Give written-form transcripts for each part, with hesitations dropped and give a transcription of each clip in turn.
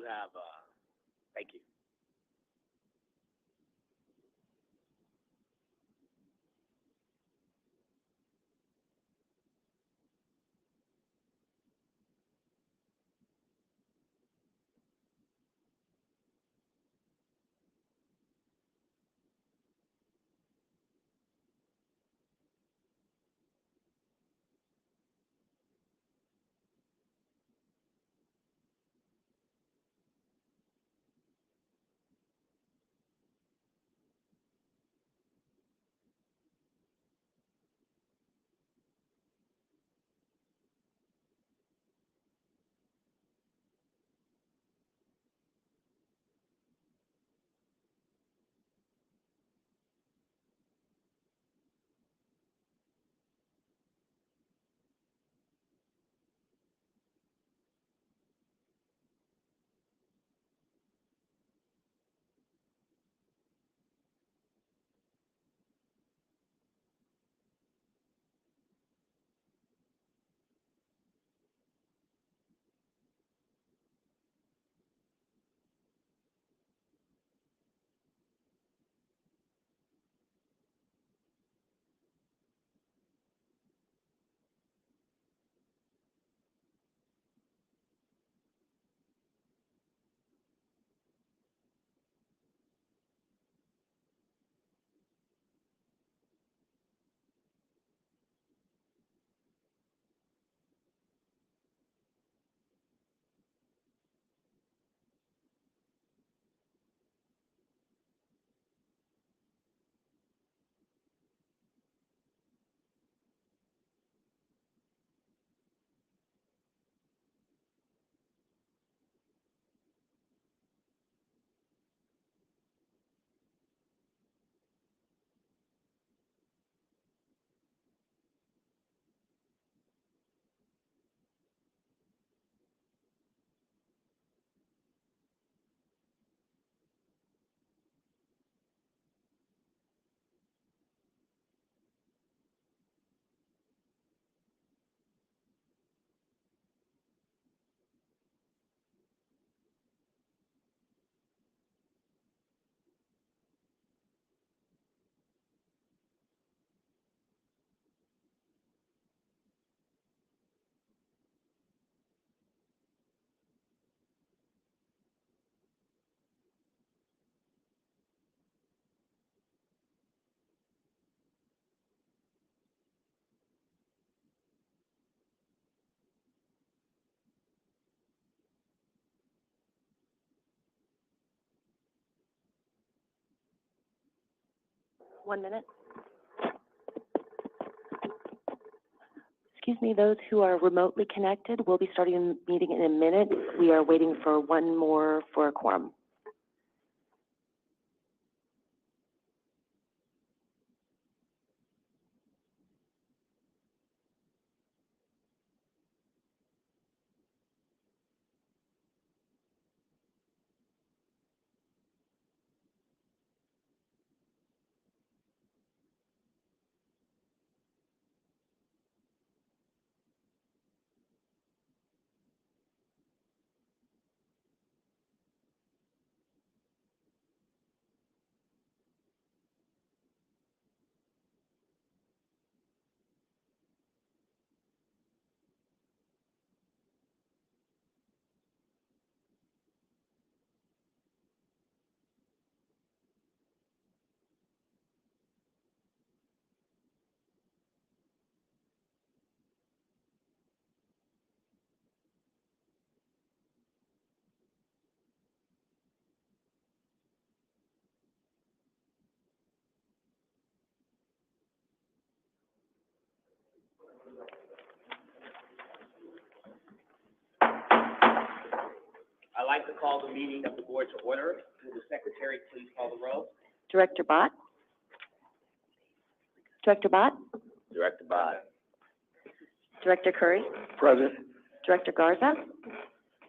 have, thank you. One minute. Excuse me, those who are remotely connected, we'll be starting the meeting in a minute. We are waiting for one more for a quorum. I'd like to call the meeting of the board to order. Will the secretary please call the roll? Director Bott? Director Bott? Director Bott. Director Curry? Present. Director Garza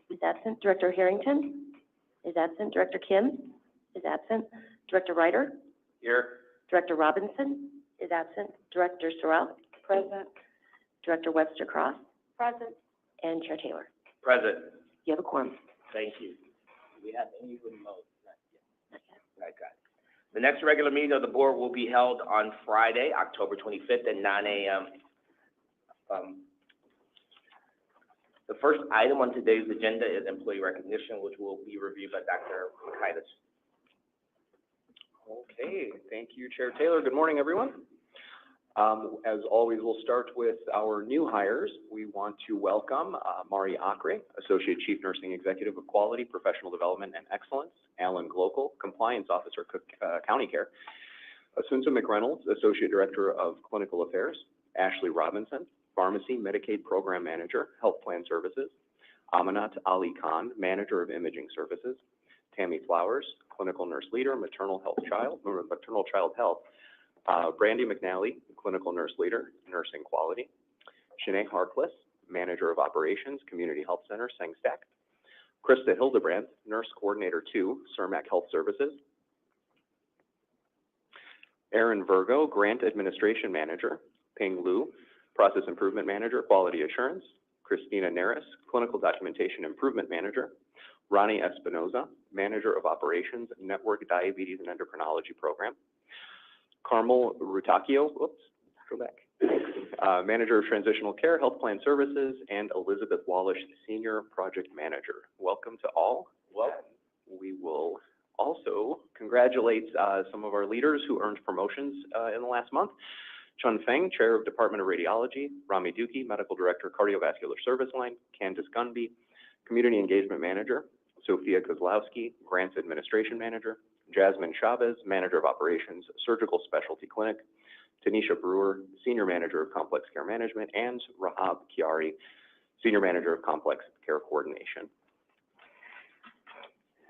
is absent. Director Harrington is absent. Director Kim is absent. Director Ryder? Here. Director Robinson is absent. Director Sorrell? Present. Director Webster Cross? Present. And Chair Taylor? Present. You have a quorum. Thank you. we have any remote? Not yet. Okay. The next regular meeting of the board will be held on Friday, October 25th at 9 a.m. The first item on today's agenda is employee recognition, which will be reviewed by Dr. McItis. Okay, thank you, Chair Taylor. Good morning, everyone. As always, we'll start with our new hires. We want to welcome Mari Acre, Associate Chief Nursing Executive of Quality, Professional Development, and Excellence; Alan Glockel, Compliance Officer, Cook County Care; Asunta McReynolds, Associate Director of Clinical Affairs; Ashley Robinson, Pharmacy Medicaid Program Manager, Health Plan Services; Amanat Ali Khan, Manager of Imaging Services; Tammy Flowers, Clinical Nurse Leader, Maternal Child Health; Brandy McNally, Clinical Nurse Leader, Nursing Quality; Shanae Harkless, Manager of Operations, Community Health Center, Sengstack; Krista Hildebrandt, Nurse Coordinator 2, Cermak Health Services; Aaron Virgo, Grant Administration Manager, Ping Lu, Process Improvement Manager, Quality Assurance; Christina Neris, Clinical Documentation Improvement Manager; Ronnie Espinoza, Manager of Operations, Network Diabetes and Endocrinology Program; Carmel Rutacchio, Manager of Transitional Care, Health Plan Services; and Elizabeth Wallish, Senior Project Manager. Welcome to all. Welcome. We will also congratulate some of our leaders who earned promotions in the last month. Chun Feng, Chair of Department of Radiology; Rami Dukey, Medical Director, Cardiovascular Service Line; Candace Gunby, Community Engagement Manager; Sophia Kozlowski, Grants Administration Manager; Jasmine Chavez, Manager of Operations, Surgical Specialty Clinic; Tanisha Brewer, Senior Manager of Complex Care Management; and Rahab Kiari, Senior Manager of Complex Care Coordination.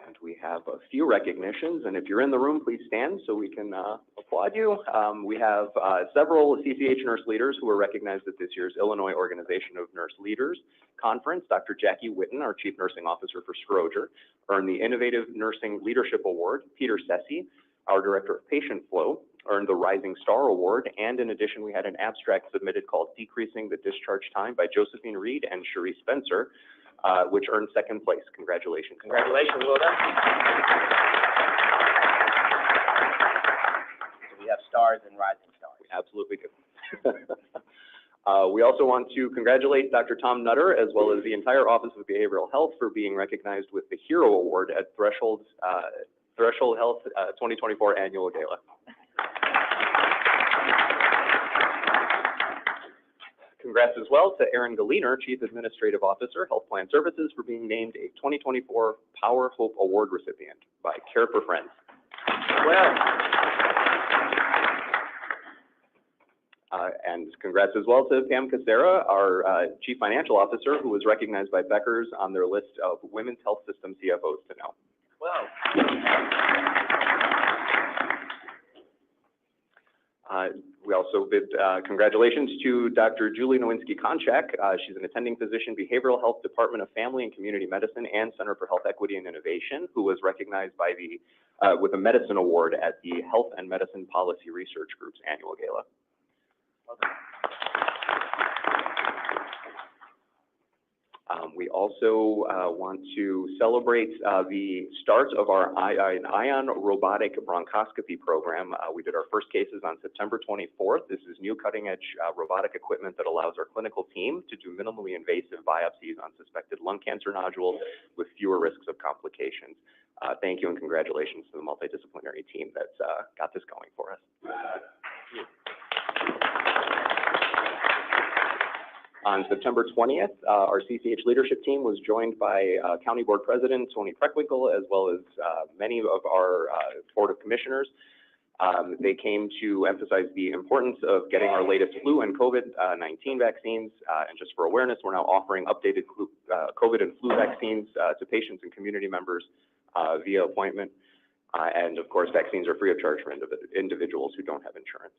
And we have a few recognitions, and if you're in the room, please stand so we can applaud you. We have several CCH nurse leaders who were recognized at this year's Illinois Organization of Nurse Leaders Conference. Dr. Jackie Witten, our Chief Nursing Officer for Scroger, earned the Innovative Nursing Leadership Award. Peter Sessi, our Director of Patient Flow, earned the Rising Star Award, and in addition, we had an abstract submitted called Decreasing the Discharge Time by Josephine Reed and Cherie Spencer, which earned second place. Congratulations. Congratulations, well done. So we have stars and rising stars. We absolutely do. We also want to congratulate Dr. Tom Nutter, as well as the entire Office of Behavioral Health, for being recognized with the Hero Award at Threshold Health 2024 Annual Gala. Congrats as well to Erin Galiner, Chief Administrative Officer, Health Plan Services, for being named a 2024 Power Hope Award recipient by Care for Friends. Well, and congrats as well to Pam Casera, our Chief Financial Officer, who was recognized by Becker's on their list of Women's Health System CFOs to know. Well. We also bid congratulations to Dr. Julie Nowinski-Konchak. She's an attending physician, Behavioral Health, Department of Family and Community Medicine, and Center for Health Equity and Innovation, who was recognized by the with a medicine award at the Health and Medicine Policy Research Group's annual gala. We also want to celebrate the start of our ion robotic bronchoscopy program. We did our first cases on September 24th. This is new cutting-edge robotic equipment that allows our clinical team to do minimally invasive biopsies on suspected lung cancer nodules with fewer risks of complications. Thank you and congratulations to the multidisciplinary team that's got this going for us. On September 20th, our CCH leadership team was joined by County Board President Tony Preckwinkle, as well as many of our Board of Commissioners. They came to emphasize the importance of getting our latest flu and COVID-19 vaccines. And just for awareness, we're now offering updated COVID and flu vaccines to patients and community members via appointment. And of course, vaccines are free of charge for individuals who don't have insurance.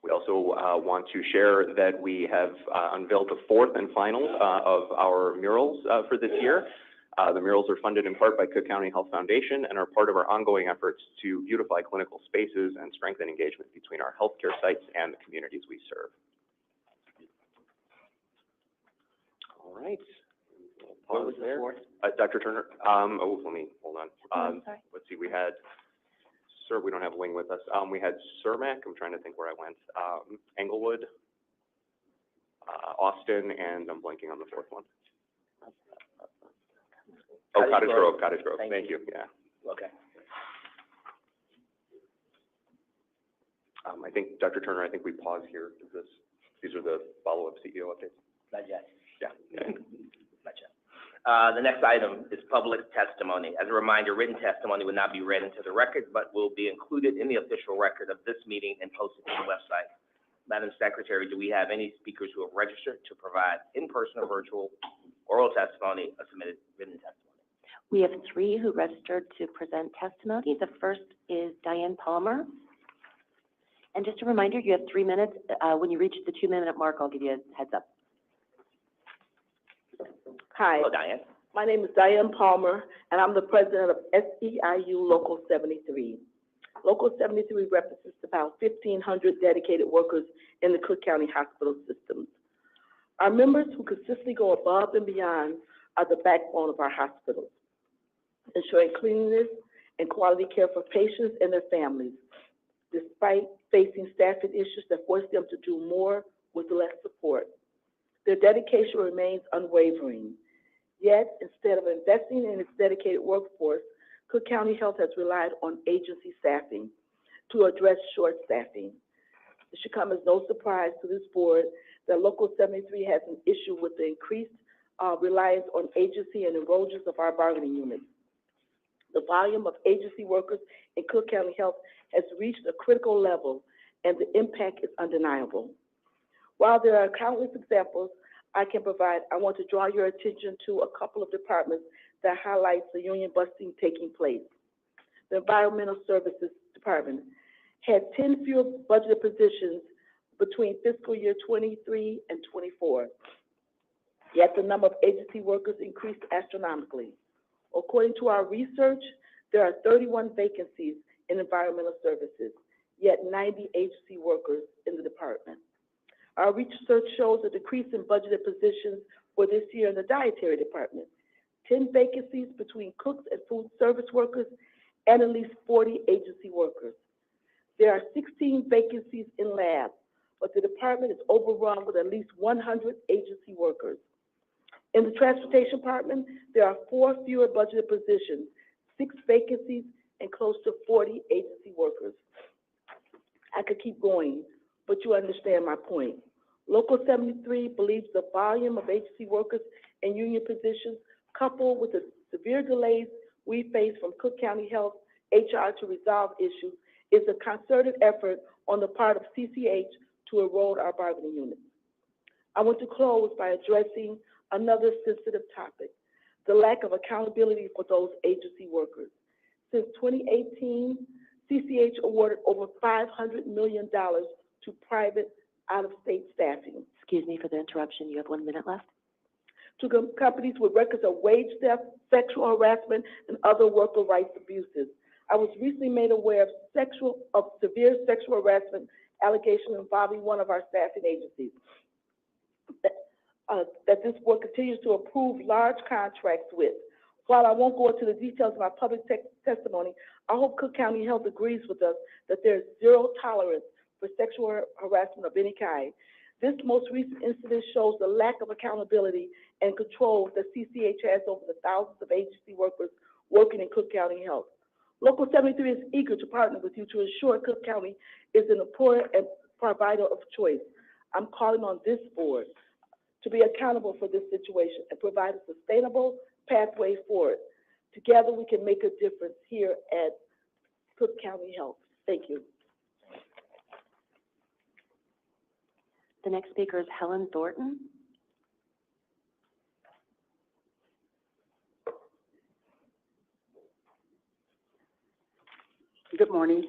We also want to share that we have unveiled the fourth and final of our murals for this year. The murals are funded in part by Cook County Health Foundation and are part of our ongoing efforts to beautify clinical spaces and strengthen engagement between our healthcare sites and the communities we serve. All right, we'll What pause was the there. fourth? Dr. Turner, let me, hold on. I'm sorry. Let's see, we had, we don't have Wing with us. We had Cermak, I'm trying to think where I went. Englewood, Austin, and I'm blanking on the fourth one. Oh, Cottage Grove, thank you, yeah. Okay. I think, Dr. Turner, I think we pause here. These are the follow-up CEO updates? Not yet. Yeah. Not yet. The next item is public testimony. As a reminder, written testimony will not be read into the record, but will be included in the official record of this meeting and posted to the website. Madam Secretary, do we have any speakers who have registered to provide in-person or virtual oral testimony or submitted written testimony? We have 3 who registered to present testimony. The first is Diane Palmer. And just a reminder, you have 3 minutes. When you reach the 2-minute mark, I'll give you a heads up. Hi, Hello, Diane. my name is Diane Palmer, and I'm the president of SEIU Local 73. Local 73 represents about 1,500 dedicated workers in the Cook County hospital systems. Our members who consistently go above and beyond are the backbone of our hospitals, ensuring cleanliness and quality care for patients and their families, despite facing staffing issues that force them to do more with less support. Their dedication remains unwavering. Yet, instead of investing in its dedicated workforce, Cook County Health has relied on agency staffing to address short staffing. It should come as no surprise to this board that Local 73 has an issue with the increased reliance on agency and erosions of our bargaining units. The volume of agency workers in Cook County Health has reached a critical level, and the impact is undeniable. While there are countless examples I can provide, I want to draw your attention to a couple of departments that highlights the union busting taking place. The Environmental Services Department had 10 fewer budgeted positions between fiscal year 23 and 24. Yet the number of agency workers increased astronomically. According to our research, there are 31 vacancies in environmental services, yet 90 agency workers in the department. Our research shows a decrease in budgeted positions for this year in the dietary department, 10 vacancies between cooks and food service workers, and at least 40 agency workers. There are 16 vacancies in lab, but the department is overrun with at least 100 agency workers. In the transportation department, there are 4 fewer budgeted positions, 6 vacancies, and close to 40 agency workers. I could keep going, but you understand my point. Local 73 believes the volume of agency workers and union positions, coupled with the severe delays we face from Cook County Health HR to resolve issues, is a concerted effort on the part of CCH to erode our bargaining units. I want to close by addressing another sensitive topic, the lack of accountability for those agency workers. Since 2018, CCH awarded over $500 million to private out-of-state staffing. Excuse me for the interruption. You have 1 minute left. To companies with records of wage theft, sexual harassment, and other worker rights abuses. I was recently made aware of severe sexual harassment allegations involving one of our staffing agencies. That this board continues to approve large contracts with. While I won't go into the details of my public testimony, I hope Cook County Health agrees with us that there is zero tolerance for sexual harassment of any kind. This most recent incident shows the lack of accountability and control that CCH has over the thousands of agency workers working in Cook County Health. Local 73 is eager to partner with you to ensure Cook County is an employer and provider of choice. I'm calling on this board to be accountable for this situation and provide a sustainable pathway forward. Together, we can make a difference here at Cook County Health. Thank you. The next speaker is Helen Thornton. Good morning.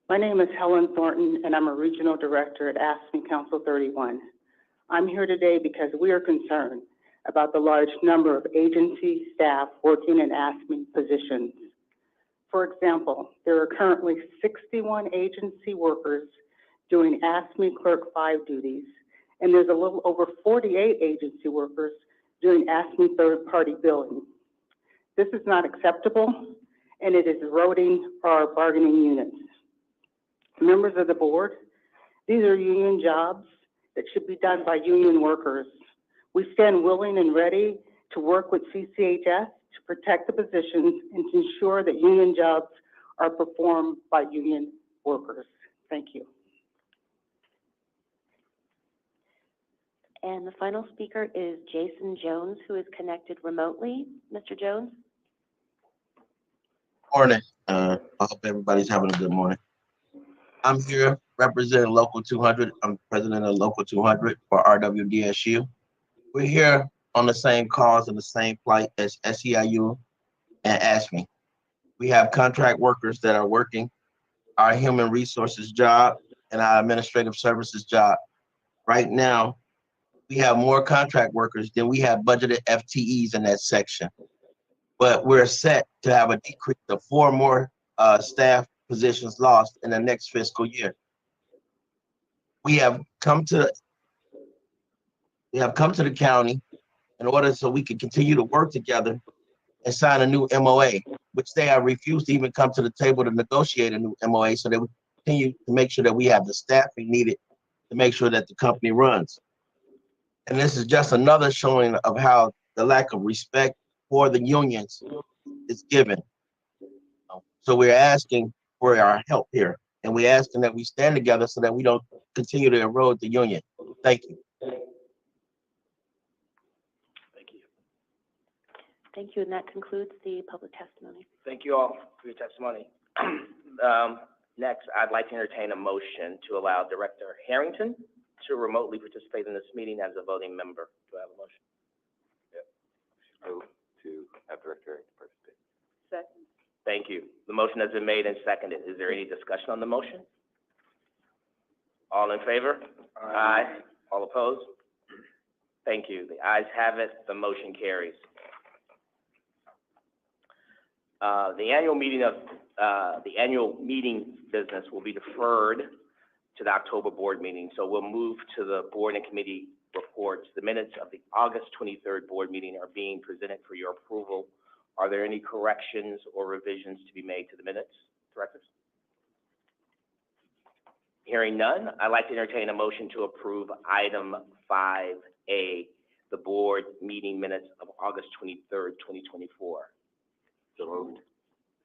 My name is Helen Thornton, and I'm a regional director at AFSCME Council 31. I'm here today because we are concerned about the large number of agency staff working in AFSCME positions. For example, there are currently 61 agency workers doing AFSCME Clerk 5 duties, and there's a little over 48 agency workers doing ASME third-party billing. This is not acceptable, and it is eroding our bargaining units. Members of the board, these are union jobs that should be done by union workers. We stand willing and ready to work with CCHS to protect the positions and to ensure that union jobs are performed by union workers. Thank you. And the final speaker is Jason Jones, who is connected remotely. Mr. Jones? Morning. I hope everybody's having a good morning. I'm here representing Local 200. I'm president of Local 200 for RWDSU. We're here on the same cause and the same plight as SEIU and ASME. We have contract workers that are working our human resources job and our administrative services job. Right now, we have more contract workers than we have budgeted FTEs in that section. But we're set to have a decrease of 4 more staff positions lost in the next fiscal year. We have come to the county in order so we can continue to work together and sign a new MOA, which they have refused to even come to the table to negotiate a new MOA, so that we continue to make sure that we have the staffing needed to make sure that the company runs. And this is just another showing of how the lack of respect for the unions is given. So we're asking for our help here, and we're asking that we stand together so that we don't continue to erode the union. Thank you. Thank you. Thank you, and that concludes the public testimony. Thank you all for your testimony. Next, I'd like to entertain a motion to allow Director Harrington to remotely participate in this meeting as a voting member. Do I have a motion? Move to have Director participate. Second. Thank you. The motion has been made and seconded. Is there any discussion on the motion? All in favor? Aye. All opposed? Thank you. The ayes have it. The motion carries. The annual meeting business will be deferred to the October board meeting. So we'll move to the board and committee reports. The minutes of the August 23rd board meeting are being presented for your approval. Are there any corrections or revisions to be made to the minutes, directors? Hearing none, I'd like to entertain a motion to approve item 5A, the board meeting minutes of August 23rd, 2024. So moved.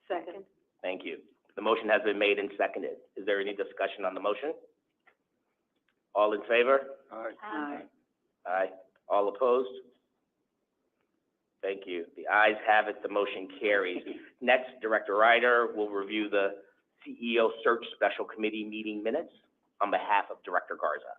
Second. Thank you. The motion has been made and seconded. Is there any discussion on the motion? All in favor? Aye. Aye. All opposed? Thank you. The ayes have it. The motion carries. Next, Director Ryder will review the CEO Search Special Committee meeting minutes on behalf of Director Garza.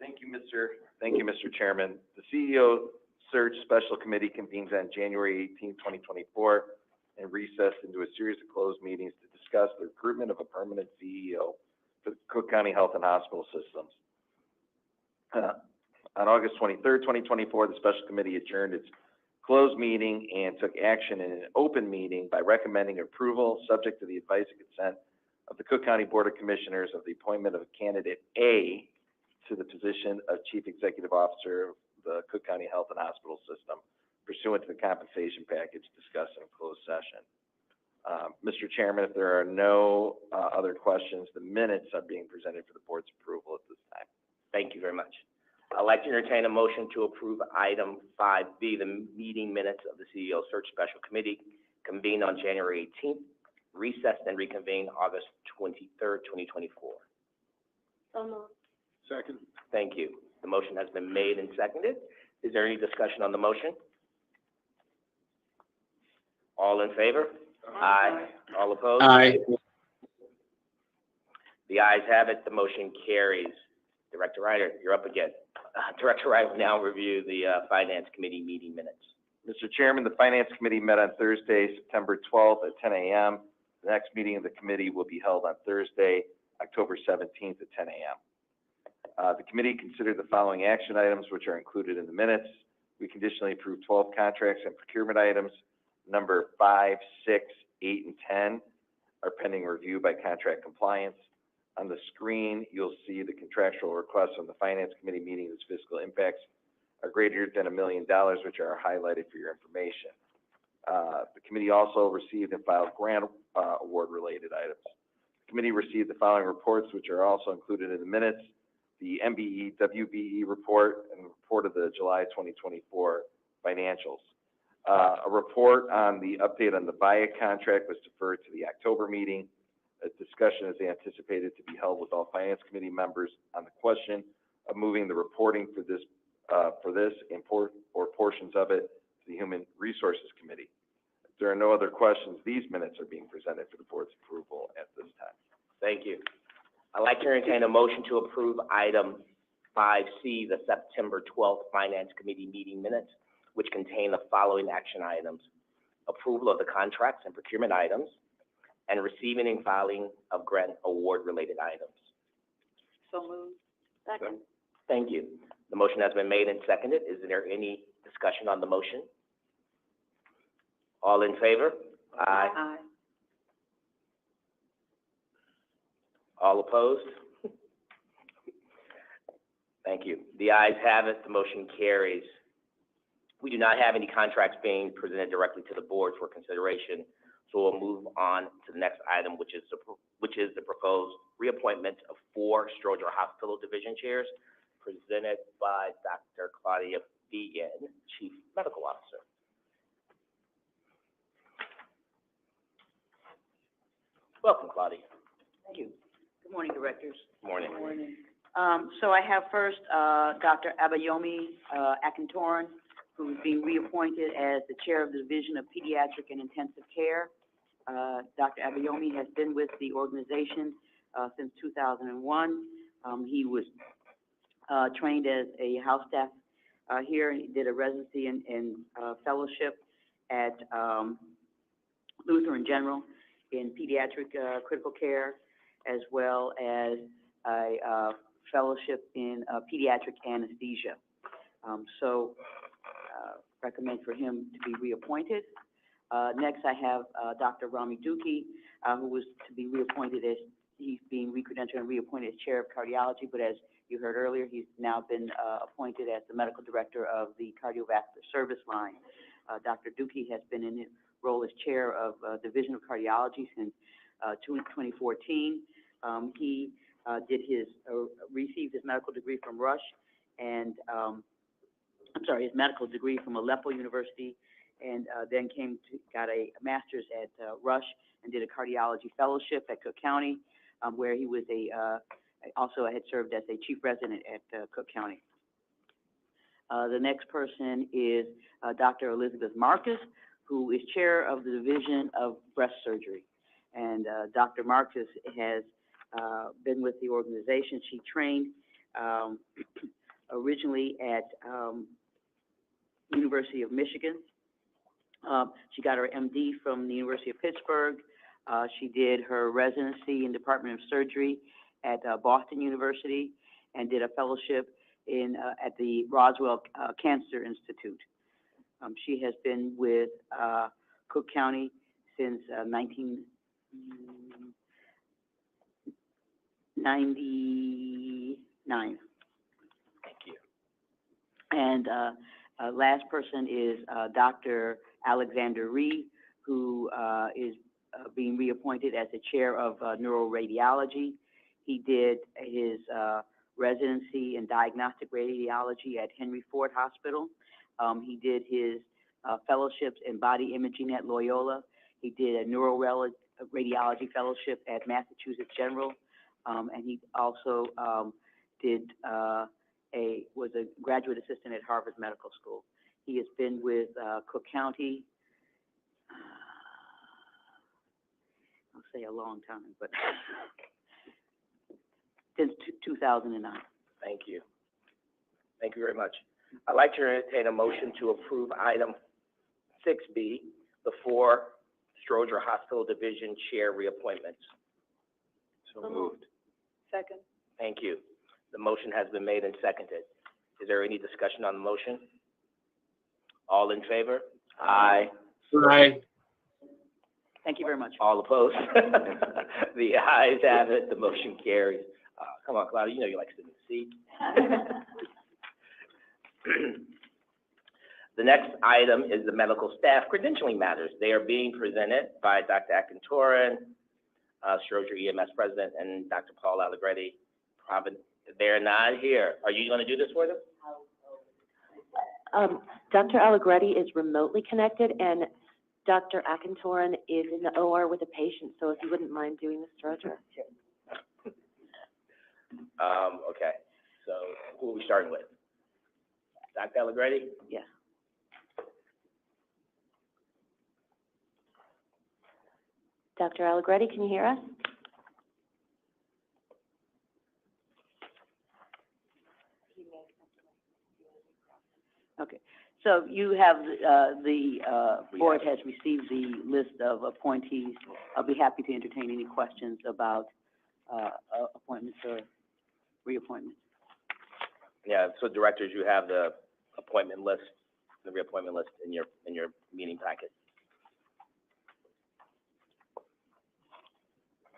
Thank you, Mr. Chairman. The CEO Search Special Committee convenes on January 18, 2024, and recessed into a series of closed meetings to discuss the recruitment of a permanent CEO for the Cook County Health and Hospital Systems. On August 23rd, 2024, the Special Committee adjourned its closed meeting and took action in an open meeting by recommending approval, subject to the advice and consent of the Cook County Board of Commissioners, of the appointment of candidate A to the position of Chief Executive Officer of the Cook County Health and Hospital System, pursuant to the compensation package discussed in closed session. Mr. Chairman, if there are no other questions, the minutes are being presented for the board's approval at this time. Thank you very much. I'd like to entertain a motion to approve item 5B, the meeting minutes of the CEO Search Special Committee convened on January 18th, recessed and reconvened August 23rd, 2024. So moved. Second. Thank you. The motion has been made and seconded. Is there any discussion on the motion? All in favor? Aye. All opposed? Aye. The ayes have it. The motion carries. Director Ryder, you're up again. Director Ryder will now review the Finance Committee meeting minutes. Mr. Chairman, the Finance Committee met on Thursday, September 12th at 10 a.m. The next meeting of the committee will be held on Thursday, October 17th at 10 a.m. The committee considered the following action items, which are included in the minutes. We conditionally approved 12 contracts and procurement items. Number 5, 6, 8, and 10 are pending review by contract compliance. On the screen, you'll see the contractual requests from the Finance Committee meeting whose fiscal impacts are greater than $1 million, which are highlighted for your information. The committee also received and filed grant award-related items. The committee received the following reports, which are also included in the minutes: the MBE, WBE report, and the report of the July 2024 financials. A report on the update on the VIA contract was deferred to the October meeting. A discussion is anticipated to be held with all Finance Committee members on the question of moving the reporting for this and or portions of it to the Human Resources Committee. If there are no other questions, these minutes are being presented for the board's approval at this time. Thank you. I'd like to entertain a motion to approve item 5C, the September 12th Finance Committee meeting minutes, which contain the following action items: approval of the contracts and procurement items, and receiving and filing of grant award-related items. So moved. Second. Thank you. The motion has been made and seconded. Is there any discussion on the motion? All in favor? Aye. Aye. All opposed? Thank you. The ayes have it. The motion carries. We do not have any contracts being presented directly to the board for consideration, so we'll move on to the next item, which is the proposed reappointment of 4 Stroger Hospital Division chairs, presented by Dr. Claudia Fegan, Chief Medical Officer. Welcome, Claudia. Thank you. Good morning, directors. Morning. Good morning. So I have first, Dr. Abayomi Akintoran, who is being reappointed as the Chair of the Division of Pediatric and Intensive Care. Dr. Abayomi has been with the organization since 2001. He was trained as a house staff here, and he did a residency and fellowship at Lutheran General in pediatric critical care, as well as a fellowship in pediatric anesthesia. Recommend for him to be reappointed. Next, I have Dr. Rami Duki, who was to be reappointed as, he's being recredentialed and reappointed as Chair of Cardiology, but as you heard earlier, he's now been appointed as the Medical Director of the Cardiovascular Service Line. Dr. Duki has been in his role as Chair of Division of Cardiology since 2014. He received his medical degree from Rush and his medical degree from Aleppo University, and then got a master's at Rush and did a cardiology fellowship at Cook County, where he was also had served as a chief resident at Cook County. The next person is Dr. Elizabeth Marcus, who is chair of the Division of Breast Surgery. And Dr. Marcus has been with the organization. She trained originally at University of Michigan. She got her MD from the University of Pittsburgh. She did her residency in Department of Surgery at Boston University and did a fellowship at the Roswell Cancer Institute. She has been with Cook County since 1999. Thank you. And last person is Dr. Alexander Ree, who is being reappointed as the chair of neuroradiology. He did his residency in diagnostic radiology at Henry Ford Hospital. He did his fellowships in body imaging at Loyola. He did a neuroradiology fellowship at Massachusetts General, and he also was a graduate assistant at Harvard Medical School. He has been with Cook County, I'll say a long time, but since 2009. Thank you. Thank you very much. I'd like to entertain a motion to approve item 6B, the 4 Stroger Hospital Division Chair reappointments. So moved. Second. Thank you. The motion has been made and seconded. Is there any discussion on the motion? All in favor? Aye. Aye. Thank you very much. All opposed? The ayes have it. The motion carries. Come on, Claudia, you know you like sitting in the seat. The next item is the medical staff credentialing matters. They are being presented by Dr. Akintoran, Stroger EMS President, and Dr. Paul Allegretti. They're not here. Are you going to do this for them? Dr. Allegretti is remotely connected, and Dr. Akintoran is in the OR with a patient, so if you wouldn't mind doing this, Stroger. Okay, so who are we starting with? Dr. Allegretti? Yes. Dr. Allegretti, can you hear us? Okay, so you have, the board has received the list of appointees. I'll be happy to entertain any questions about, appointments or reappointments. Yeah, so directors, you have the appointment list, the reappointment list in your meeting packet.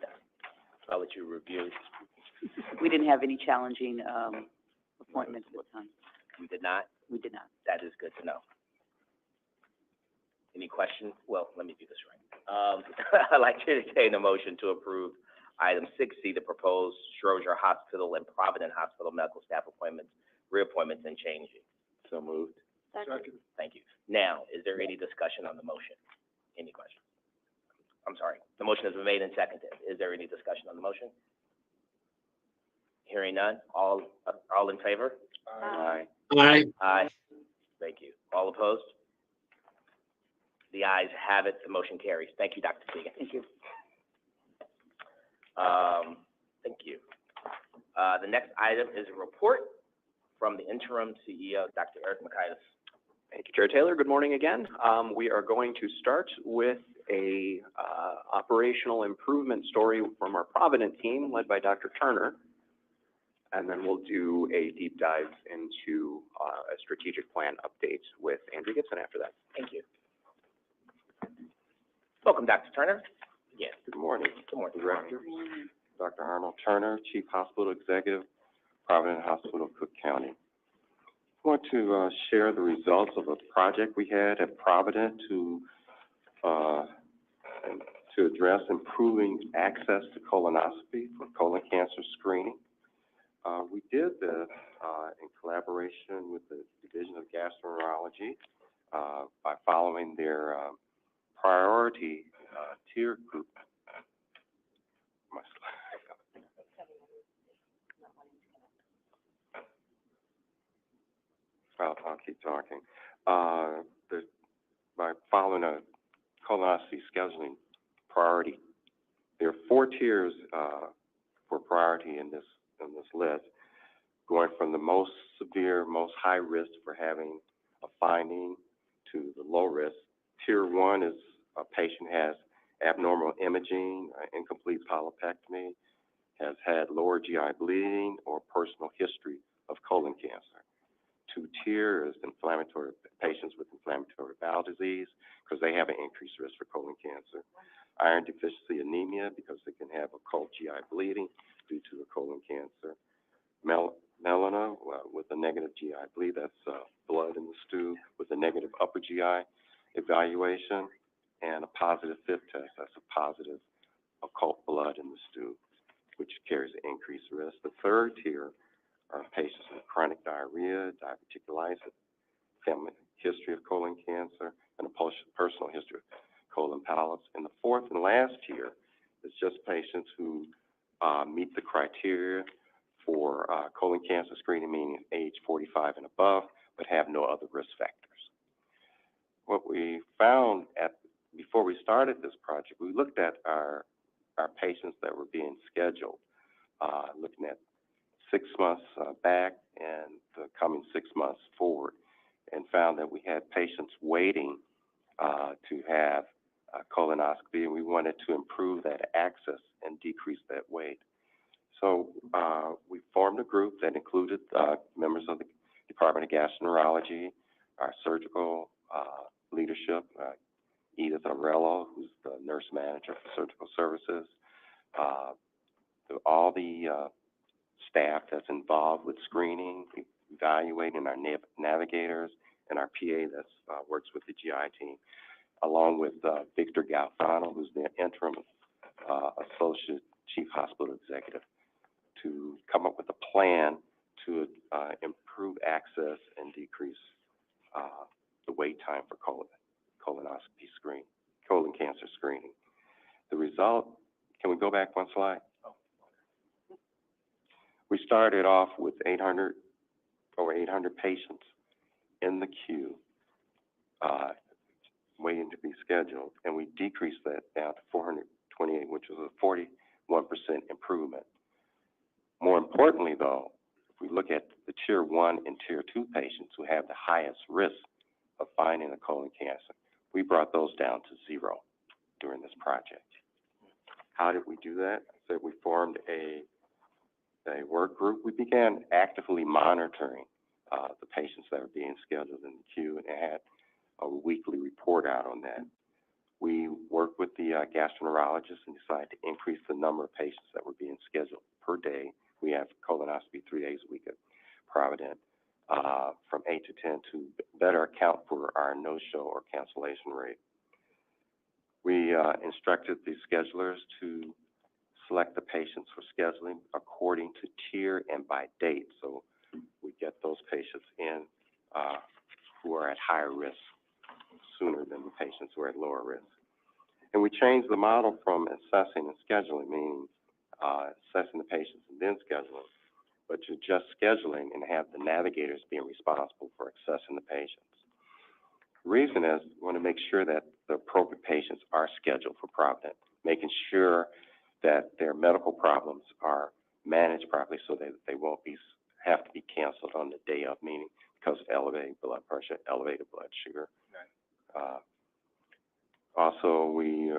Yeah. I'll let you review. We didn't have any challenging, appointments this time. We did not? We did not. That is good to know. Any questions? Well, let me do this right. I'd like to entertain a motion to approve item 6C, the proposed Stroger Hospital and Provident Hospital medical staff appointments, reappointments, and changing. So moved. Second. Thank you. Now, is there any discussion on the motion? Any questions? I'm sorry. The motion has been made and seconded. Is there any discussion on the motion? Hearing none. All in favor? Aye. Aye. Aye. Thank you. All opposed? The ayes have it. The motion carries. Thank you, Dr. Segan. Thank you. Thank you. The next item is a report from the interim CEO, Dr. Eric Makaitis. Thank you, Chair Taylor. Good morning again. We are going to start with a operational improvement story from our Provident team led by Dr. Turner. And then we'll do a deep dive into a strategic plan update with Andrew Gibson after that. Thank you. Welcome, Dr. Turner. Yes. Good morning, Good morning. Director. Dr. Arnold Turner, Chief Hospital Executive, Provident Hospital, Cook County. I want to share the results of a project we had at Provident to address improving access to colonoscopy for colon cancer screening. We did this in collaboration with the Division of Gastroenterology by following their priority tier group. I'll keep talking. By following a colonoscopy scheduling priority, there are 4 tiers for priority in this list, going from the most severe, most high risk for having a finding to the low risk. Tier 1 is a patient has abnormal imaging, incomplete polypectomy, has had lower GI bleeding, or personal history of colon cancer. 2 tier is inflammatory patients with inflammatory bowel disease, because they have an increased risk for colon cancer. Iron deficiency anemia, because they can have occult GI bleeding due to the colon cancer. Melena, with a negative GI bleed, that's blood in the stool with a negative upper GI evaluation, and a positive FIT test, that's a positive occult blood in the stool, which carries an increased risk. The 3rd tier are patients with chronic diarrhea, diverticulitis, family history of colon cancer, and a personal history of colon polyps. And the 4th and last tier is just patients who meet the criteria for colon cancer screening, meaning age 45 and above, but have no other risk factors. What we found before we started this project, we looked at our patients that were being scheduled, looking at 6 months back and the coming 6 months forward, and found that we had patients waiting to have a colonoscopy, and we wanted to improve that access and decrease that wait. So we formed a group that included members of the Department of Gastroenterology, our surgical leadership, Edith Arello, who's the nurse manager for surgical services, all the staff that's involved with screening, evaluating our navigators, and our PA that's, works with the GI team, along with, Victor Galfano, who's the interim, Associate Chief Hospital Executive, to come up with a plan to, improve access and decrease, the wait time for colon cancer screening. The result, can we go back one slide? We started off with over 800 patients in the queue, waiting to be scheduled, and we decreased that down to 428, which was a 41% improvement. More importantly, though, if we look at the Tier 1 and Tier 2 patients who have the highest risk of finding a colon cancer, we brought those down to 0 during this project. How did we do that? So we formed a work group. We began actively monitoring the patients that were being scheduled in the queue and had a weekly report out on that. We worked with the gastroenterologist and decided to increase the number of patients that were being scheduled per day. We have colonoscopy 3 days a week at Provident, from 8 to 10 to better account for our no-show or cancellation rate. We instructed the schedulers to select the patients for scheduling according to tier and by date. So we get those patients in who are at higher risk sooner than the patients who are at lower risk. And we changed the model from assessing and scheduling, meaning assessing the patients and then scheduling, but to just scheduling and have the navigators being responsible for accessing the patients. The reason is we want to make sure that the appropriate patients are scheduled for Provident, making sure that their medical problems are managed properly so that they won't have to be canceled on the day of, meaning because of elevated blood pressure, elevated blood sugar. Right. Also, we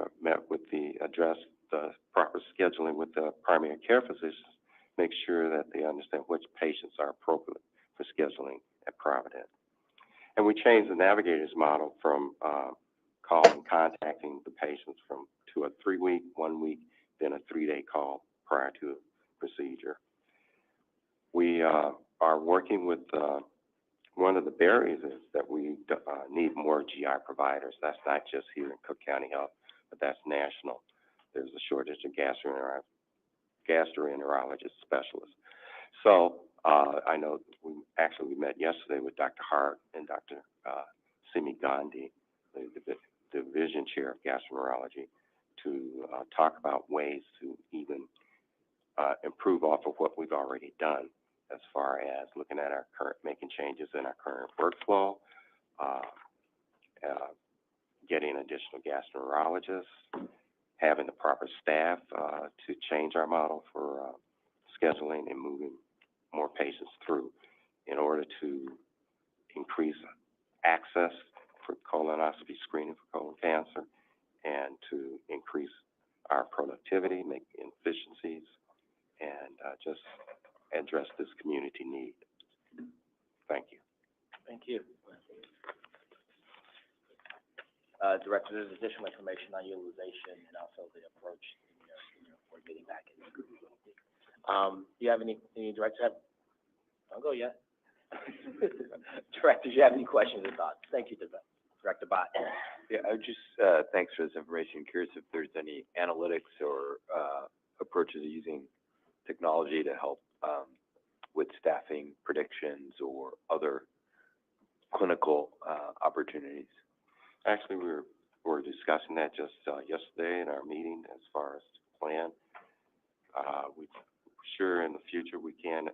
addressed the proper scheduling with the primary care physicians, make sure that they understand which patients are appropriate for scheduling at Provident. And we changed the navigators model from calling, contacting the patients to a 3-week, 1 week, then a 3-day call prior to the procedure. We are working with one of the barriers is that we need more GI providers. That's not just here in Cook County Health, but that's national. There's a shortage of gastroenterologist specialists. So I know we met yesterday with Dr. Hart and Dr. Simi Gandhi, the division chair of gastroenterology, to talk about ways to even improve off of what we've already done as far as looking at making changes in our current workflow, getting additional gastroenterologists, having the proper staff to change our model for scheduling and moving more patients through in order to increase access for colonoscopy screening for colon cancer and to increase our productivity, make efficiencies, and just address this community need. Thank you. Thank you. Director, there's additional information on utilization and also the approach in your board meeting packet. Do you have any director? Don't go yet. Director, do you have any questions or thoughts? Thank you, Director Bott. Yeah, I would just, thanks for this information. Curious if there's any analytics or approaches using technology to help with staffing predictions or other clinical opportunities. Actually, we were discussing that just yesterday in our meeting as far as plan. We sure in the future we can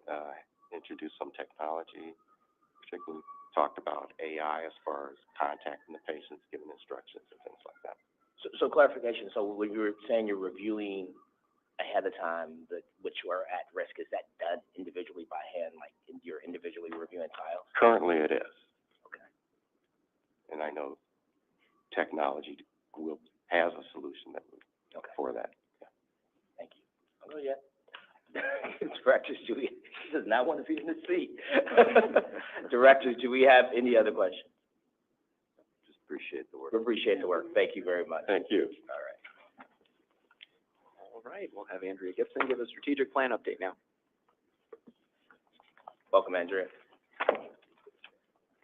introduce some technology, particularly talked about AI as far as contacting the patients, giving instructions and things like that. So clarification, so when you were saying you're reviewing ahead of time which are at risk, is that done individually by hand, like you're individually reviewing tiles? Currently it is. Okay. And I know technology has a solution for that. Yeah. Thank you. I'll go yet. Directors, she does not want to be in the seat. Directors, do we have any other questions? Just appreciate the work. We appreciate the work. Thank you very much. Thank you. All right. All right, we'll have Andrea Gibson give a strategic plan update now. Welcome, Andrea.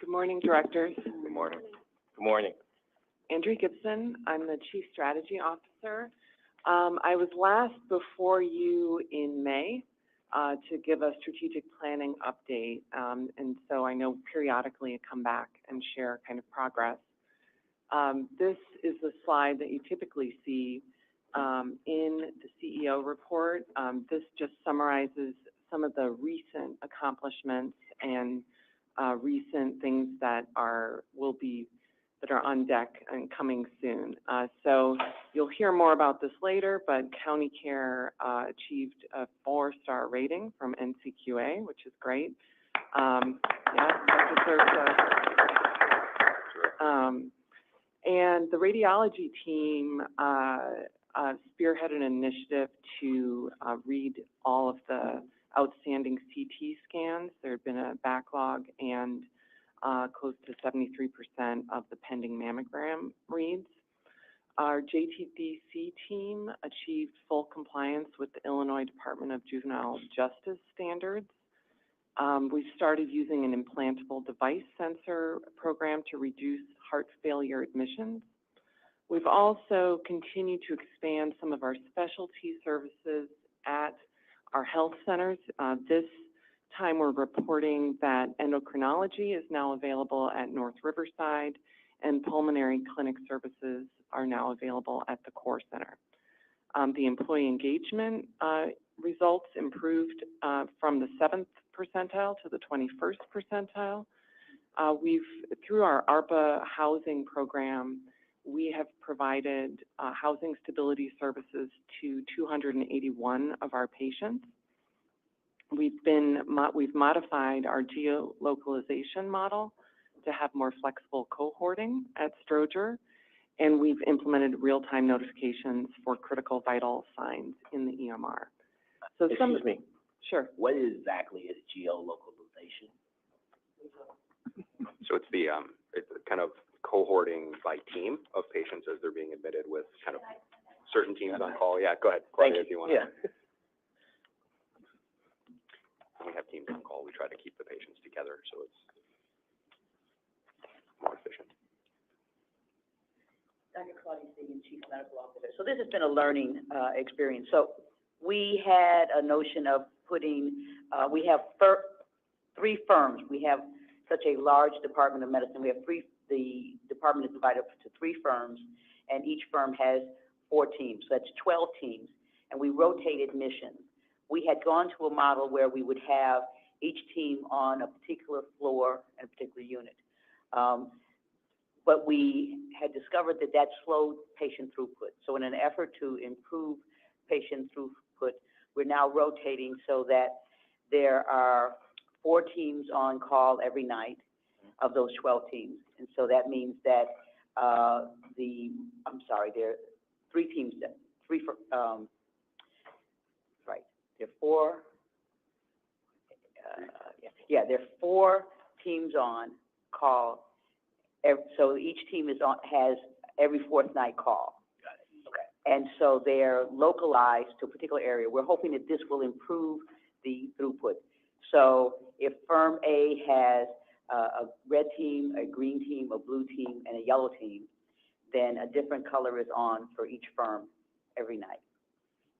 Good morning, directors. Good morning. Good morning. Andrea Gibson, I'm the Chief Strategy Officer. I was last before you in May to give a strategic planning update, and so I know periodically I come back and share kind of progress. This is the slide that you typically see in the CEO report. This just summarizes some of the recent accomplishments and recent things that are on deck and coming soon. So you'll hear more about this later, but County Care achieved a 4-star rating from NCQA, which is great. Yeah, that deserves and the radiology team spearheaded an initiative to read all of the outstanding CT scans. There had been a backlog, and close to 73% of the pending mammogram reads. Our JTDC team achieved full compliance with the Illinois Department of Juvenile Justice standards. We started using an implantable device sensor program to reduce heart failure admissions. We've also continued to expand some of our specialty services at our health centers. This time we're reporting that endocrinology is now available at North Riverside, and pulmonary clinic services are now available at the Core Center. The employee engagement results improved from the 7th percentile to the 21st percentile. Through our ARPA housing program, we have provided housing stability services to 281 of our patients. We've modified our geolocalization model to have more flexible cohorting at Stroger, and we've implemented real-time notifications for critical vital signs in the EMR. So Excuse me, Sure. what exactly is geolocalization? So it's the, it's kind of cohorting by team of patients as they're being admitted with kind of certain teams on call. Yeah, go ahead, Thank Claudia, if you want. Yeah. When we have teams on call, we try to keep the patients together, so it's more efficient. Dr. Claudia Stegan, Chief Medical Officer. So this has been a learning experience. So we had a notion of putting, we have 3 firms. We have such a large Department of Medicine. We have the department is divided up to 3 firms, and each firm has 4 teams. So that's 12 teams, and we rotated missions. We had gone to a model where we would have each team on a particular floor and a particular unit. But we had discovered that that slowed patient throughput. So in an effort to improve patient throughput, we're now rotating so that there are 4 teams on call every night of those 12 teams. And so that means that there are 3 teams, there are 4 teams on call. So each team has every 4th night call. Got it. Okay. And so they're localized to a particular area. We're hoping that this will improve the throughput. So if firm A has a red team, a green team, a blue team, and a yellow team, then a different color is on for each firm every night.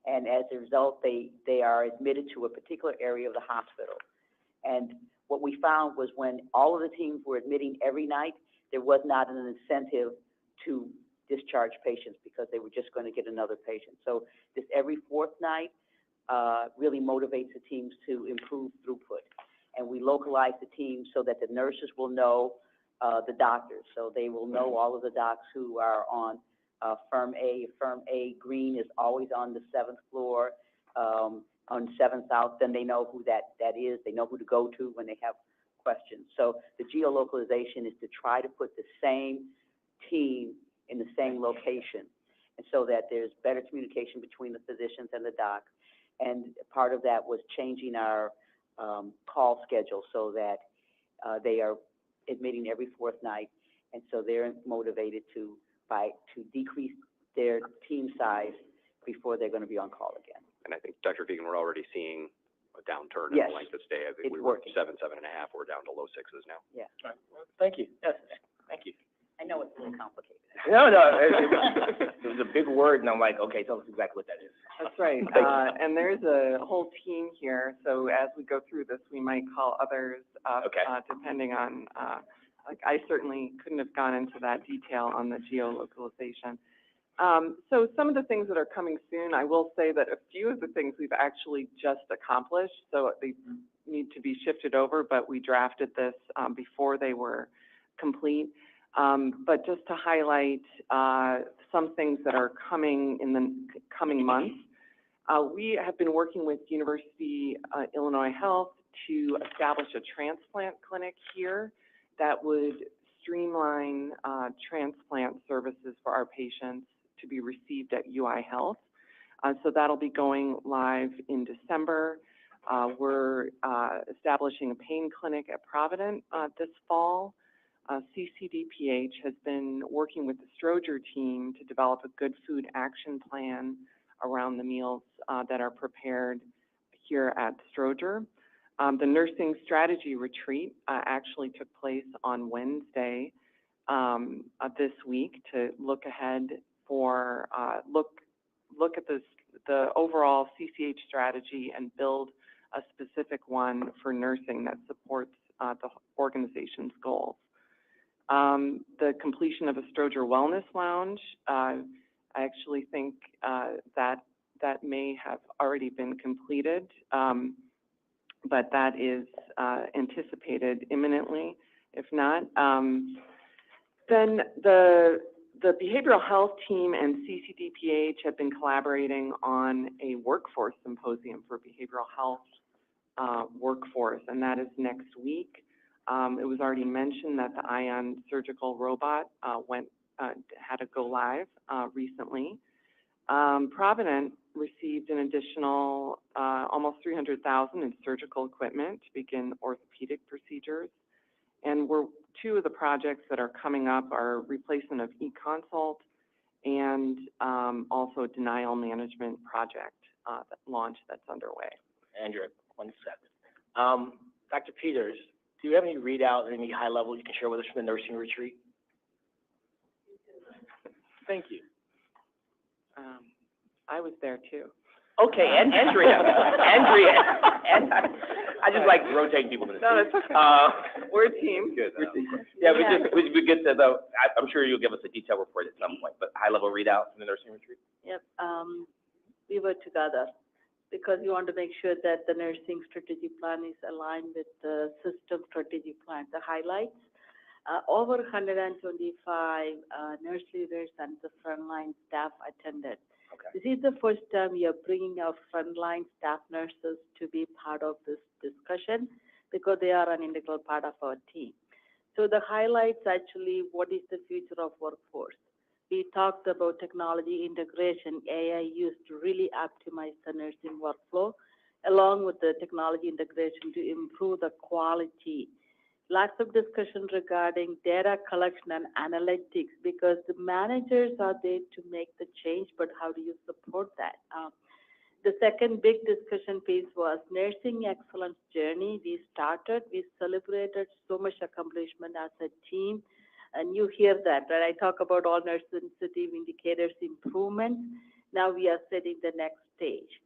And as a result, they are admitted to a particular area of the hospital. And what we found was when all of the teams were admitting every night, there was not an incentive to discharge patients because they were just going to get another patient. So this every 4th night really motivates the teams to improve throughput. And we localize the teams so that the nurses will know the doctors. So they will know all of the docs who are on firm A. Firm A green is always on the 7th floor, on 7th South, then they know who that is. They know who to go to when they have questions. So the geolocalization is to try to put the same team in the same location, and so that there's better communication between the physicians and the docs. And part of that was changing our call schedule so that they are admitting every 4th night, and so they're motivated to decrease their team size before they're going to be on call again. And I think, Dr. Fegan, we're already seeing a a downturn in Yes, the length of stay. I think it's we were working. 7.5, we're down to low 6s now. Yeah, Thank you, yes, thank you. I know it's a little complicated. No, it was a big word, and I'm like, okay, tell us exactly what that is. That's right. Thank you. And there's a whole team here, so as we go through this, we might call others up, Okay. depending on, like, I certainly couldn't have gone into that detail on the geolocalization. So some of the things that are coming soon, I will say that a few of the things we've actually just accomplished, so they need to be shifted over, but we drafted this, before they were complete. But just to highlight, some things that are coming in the coming months, we have been working with University, Illinois Health to establish a transplant clinic here that would streamline, transplant services for our patients to be received at UI Health. So that'll be going live in December. We're establishing a pain clinic at Provident this fall. CCDPH has been working with the Stroger team to develop a good food action plan around the meals that are prepared here at Stroger. The nursing strategy retreat actually took place on Wednesday this week to look ahead for look at the overall CCH strategy and build a specific one for nursing that supports the organization's goals. The completion of a Stroger Wellness Lounge, I actually think that may have already been completed, but that is anticipated imminently. If not, then the behavioral health team and CCDPH have been collaborating on a workforce symposium for behavioral health workforce, and that is next week. It was already mentioned that the Ion surgical robot had a go live recently. Provident received an additional almost $300,000 in surgical equipment to begin orthopedic procedures. And two of the projects that are coming up are replacement of eConsult and also a denial management project launch that's underway. Andrew, 1 second. Dr. Peters, do you have any readout or any high level you can share with us from the nursing retreat? Thank you. I was there too. Okay, and Andrea, and I just like rotating people in the No, seat. that's okay. We're a team. Good. Yeah, we get to the, I'm sure you'll give us a detailed report at some point, but high level readout from the nursing retreat? Yep, we were together because we want to make sure that the nursing strategy plan is aligned with the system strategy plan. The highlights, over 125 nurse leaders and the frontline staff attended. Okay. This is the first time we are bringing our frontline staff nurses to be part of this discussion because they are an integral part of our team. So the highlights actually, what is the future of workforce? We talked about technology integration, AI used to really optimize the nursing workflow, along with the technology integration to improve the quality. Lots of discussion regarding data collection and analytics because the managers are there to make the change, but how do you support that? The second big discussion piece was nursing excellence journey. We celebrated so much accomplishment as a team. And you hear that, right? I talk about all nurse sensitive indicators improvement. Now we are setting the next stage.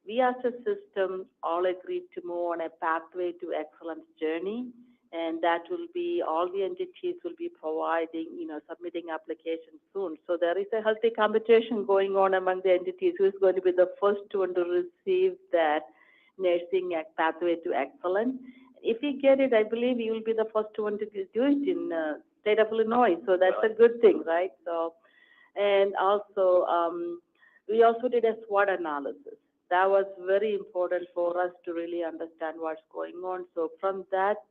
We as a system all agreed to move on a pathway to excellence journey. And that will be, all the entities will be providing, submitting applications soon. So there is a healthy competition going on among the entities who is going to be the first one to receive that nursing pathway to excellence. If we get it, I believe you will be the first one to do it in state of Illinois. So that's a good thing, right? So, and also, we also did a SWOT analysis. That was very important for us to really understand what's going on. So from that,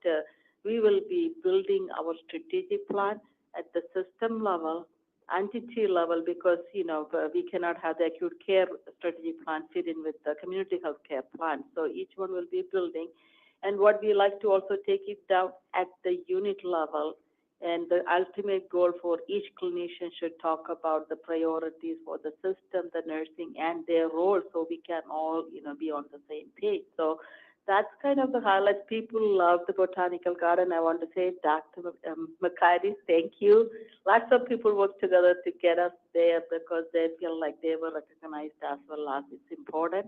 we will be building our strategic plan at the system level, entity level, because, we cannot have the acute care strategy plan fit in with the community health care plan. So each one will be building. And what we like to also take it down at the unit level And the ultimate goal for each clinician should talk about the priorities for the system, the nursing, and their role, so we can all, be on the same page. So that's kind of the highlight. People love the botanical garden. I want to say, Dr. McCarty, thank you. Lots of people work together to get us there because they feel like they were recognized as well as it's important.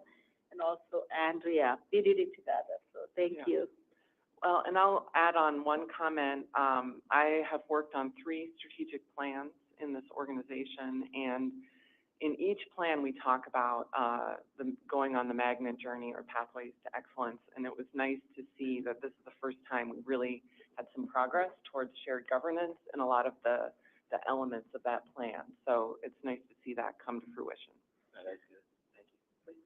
And also Andrea, we did it together, so thank you. Well, and I'll add on one comment. I have worked on 3 strategic plans in this organization, and in each plan we talk about going on the magnet journey or pathways to excellence, and it was nice to see that this is the first time we really had some progress towards shared governance in a lot of the elements of that plan. So it's nice to see that come to fruition. That's good. Thank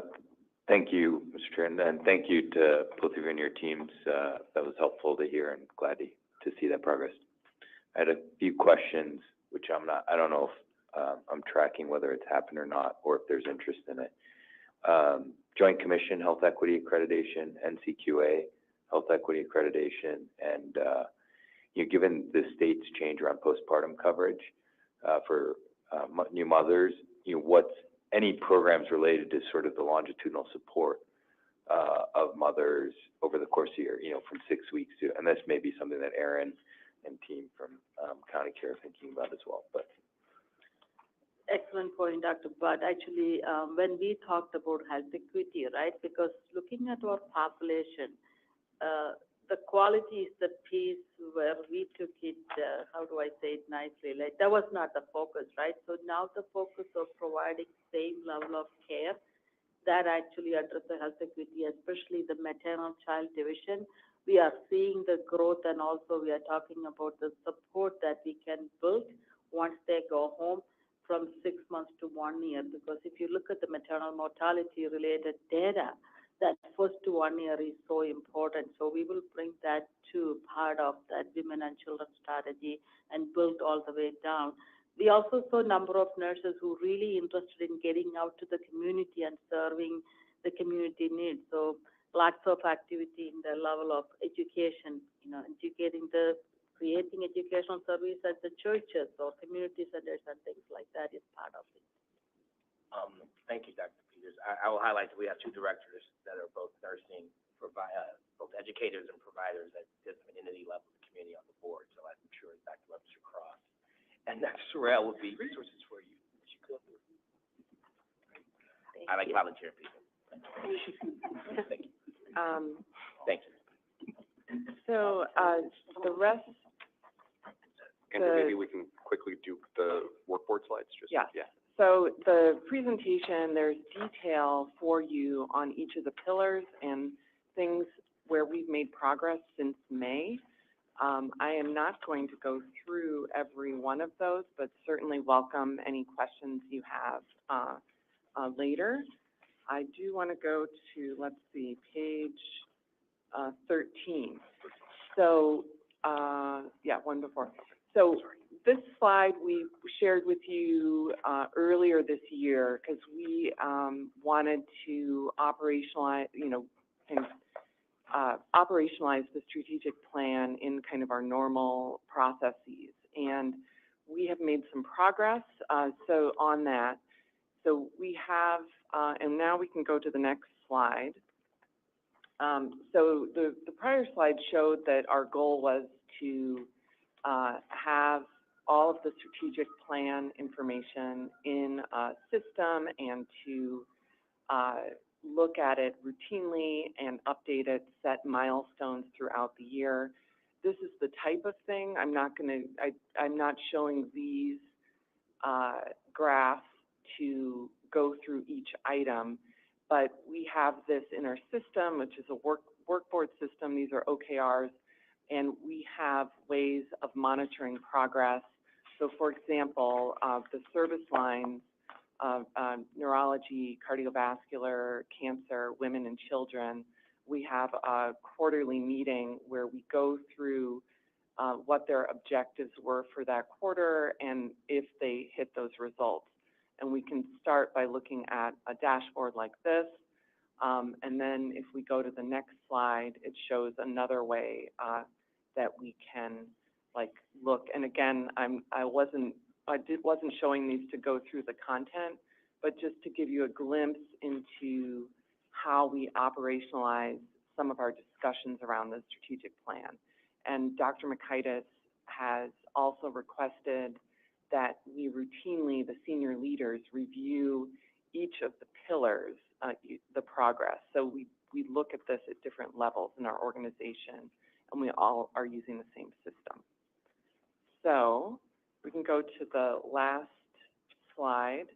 you. Thank you, Mr. Chair, and thank you to both of you and your teams. That was helpful to hear and glad to see that progress. I had a few questions, which I don't know if I'm tracking whether it's happened or not, or if there's interest in it. Joint Commission Health Equity Accreditation, NCQA Health Equity Accreditation, and given the state's change around postpartum coverage for new mothers, what's any programs related to sort of the longitudinal support of mothers over the course of the year, from 6 weeks to, and this may be something that Aaron and team from County Care are thinking about as well, but. Excellent point, Dr. Budd. Actually, when we talked about health equity, right, because looking at our population, the quality is the piece where we took it, how do I say it nicely, like that was not the focus, right? So now the focus of providing same level of care that actually address the health equity, especially the maternal child division. We are seeing the growth, and also we are talking about the support that we can build once they go home from 6 months to 1 year, because if you look at the maternal mortality related data, that first to 1 year is so important. So we will bring that to part of that women and children strategy and build all the way down. We also saw a number of nurses who really interested in getting out to the community and serving the community needs. So lots of activity in the level of education, creating educational service at the churches or community centers and things like that is part of it. Thank you, Dr. Peters. I will highlight that we have 2 directors that are both nursing, both educators and providers at different entity level of the community on the board. So I'm sure Dr. Webster Cross and Dr. Sorrell will be resources for you. I like volunteer people. Thank you. Thank you. So the rest. Andrew, maybe we can quickly do the workboard slides. Yeah. So the presentation, there's detail for you on each of the pillars and things where we've made progress since May. I am not going to go through every one of those, but certainly welcome any questions you have later. I do want to go to, let's see, page 13. So, one before. So this slide we shared with you earlier this year because we wanted to operationalize, operationalize the strategic plan in kind of our normal processes. And we have made some progress so on that. So we have, and now we can go to the next slide. So the prior slide showed that our goal was to have all of the strategic plan information in a system and to look at it routinely and update it, set milestones throughout the year. This is the type of thing. I'm not showing these graphs to go through each item, but we have this in our system, which is a workboard system. These are OKRs, and we have ways of monitoring progress. So for example, the service lines of neurology, cardiovascular, cancer, women and children, we have a quarterly meeting where we go through what their objectives were for that quarter and if they hit those results. And we can start by looking at a dashboard like this. And then if we go to the next slide, it shows another way that we can like, look, and again, I wasn't showing these to go through the content, but just to give you a glimpse into how we operationalize some of our discussions around the strategic plan. And Dr. Makaitis has also requested that we routinely, the senior leaders, review each of the pillars, the progress. So we look at this at different levels in our organization, and we all are using the same system. So we can go to the last slide.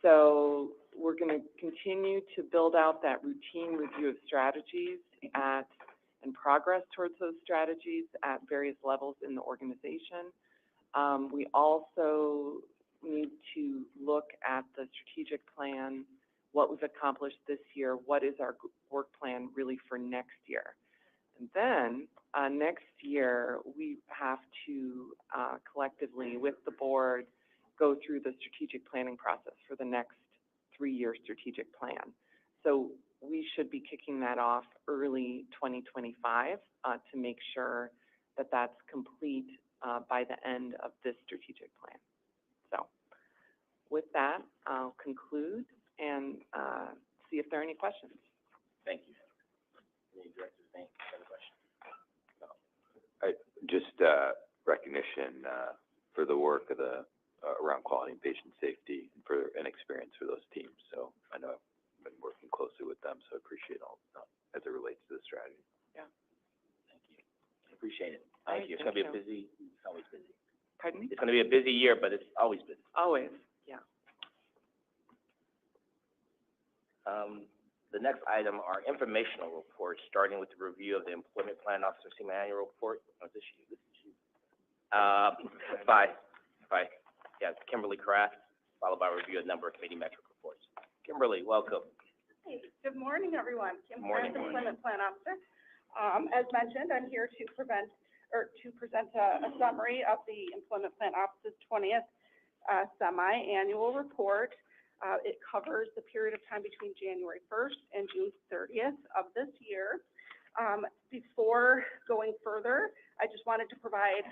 So we're going to continue to build out that routine review of strategies and progress towards those strategies at various levels in the organization. We also need to look at the strategic plan, what we've accomplished this year, what is our work plan really for next year. And then next year, we have to collectively, with the board, go through the strategic planning process for the next 3-year strategic plan. So we should be kicking that off early 2025 to make sure that that's complete by the end of this strategic plan. So with that, I'll conclude and see if there are any questions. Thank you. Any directors, any other questions? Just recognition for the work of the around quality and patient safety and experience for those teams. So I know I've been working closely with them, so I appreciate all as it relates to the strategy. Yeah. Thank you. Appreciate it. All right, Thank you. It's going to be thank a busy, it's always busy. Pardon me? It's going to be a busy year, but it's always busy. Always, yeah. The next item are informational reports, starting with the review of the Employment Plan Officer semi-annual report. Oh, this is you. Yeah, Kimberly Kraft, followed by a review of number of committee metric reports. Kimberly, welcome. Hey, good morning, everyone. Kim Morning. Kraft, Employment Plan Officer. As mentioned, I'm here to present a summary of the Employment Plan Office's 20th semi-annual report. It covers the period of time between January 1st and June 30th of this year. Before going further, I just wanted to provide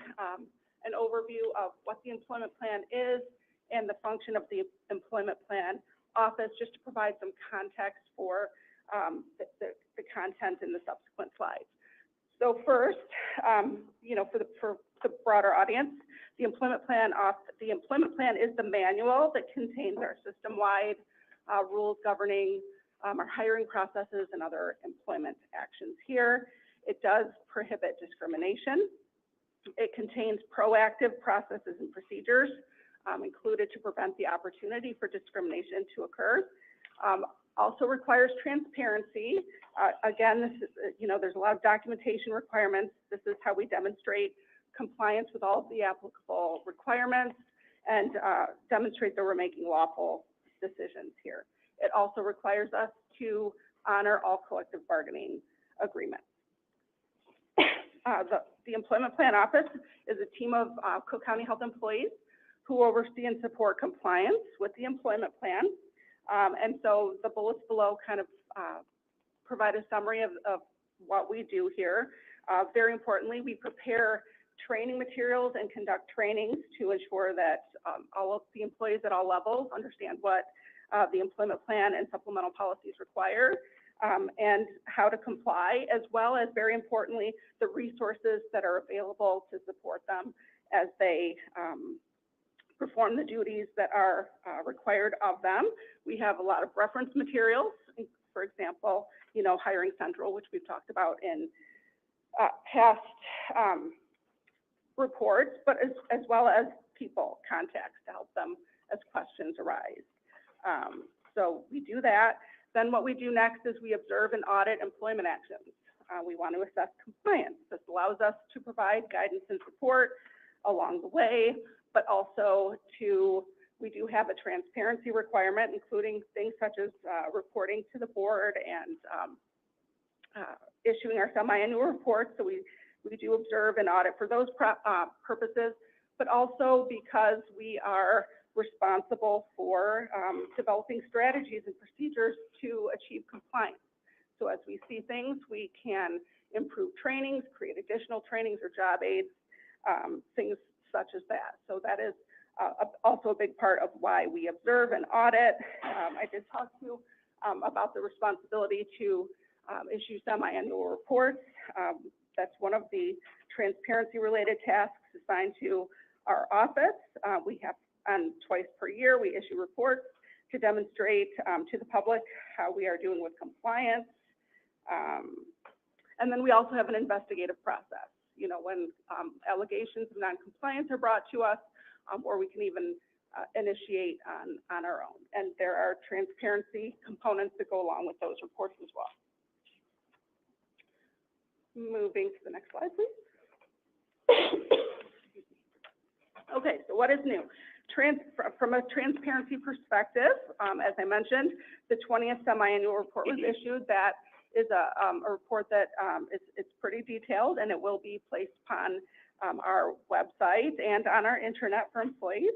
an overview of what the Employment Plan is and the function of the Employment Plan Office, just to provide some context for the content in the subsequent slides. So first, for the broader audience, the Employment Plan is the manual that contains our system-wide rules governing our hiring processes and other employment actions here. It does prohibit discrimination. It contains proactive processes and procedures included to prevent the opportunity for discrimination to occur. Also requires transparency. Again, this is, there's a lot of documentation requirements. This is how we demonstrate compliance with all of the applicable requirements and demonstrate that we're making lawful decisions here. It also requires us to honor all collective bargaining agreements. The Employment Plan Office is a team of Cook County Health employees who oversee and support compliance with the employment plan. And so the bullets below kind of provide a summary of what we do here. Very importantly, we prepare training materials and conduct trainings to ensure that all of the employees at all levels understand what the employment plan and supplemental policies require and how to comply, as well as, very importantly, the resources that are available to support them as they perform the duties that are required of them. We have a lot of reference materials, for example, Hiring Central, which we've talked about in past reports, but as well as people contacts to help them as questions arise. So we do that. Then what we do next is we observe and audit employment actions. We want to assess compliance. This allows us to provide guidance and support along the way, but also we do have a transparency requirement, including things such as reporting to the board and issuing our semi-annual reports. So we do observe and audit for those purposes, but also because we are responsible for developing strategies and procedures to achieve compliance. So as we see things, we can improve trainings, create additional trainings or job aids, things such as that. So that is also a big part of why we observe and audit. I did talk to you about the responsibility to issue semi-annual reports. That's one of the transparency-related tasks assigned to our office. We have, twice per year, we issue reports to demonstrate to the public how we are doing with compliance. And then we also have an investigative process. You know, when allegations of non-compliance are brought to us, or we can even initiate on our own. And there are transparency components that go along with those reports as well. Moving to the next slide, please. Okay, so what is new? From a transparency perspective, as I mentioned, the 20th semi-annual report was issued. That is a report that it's pretty detailed, and it will be placed upon our website and on our intranet for employees.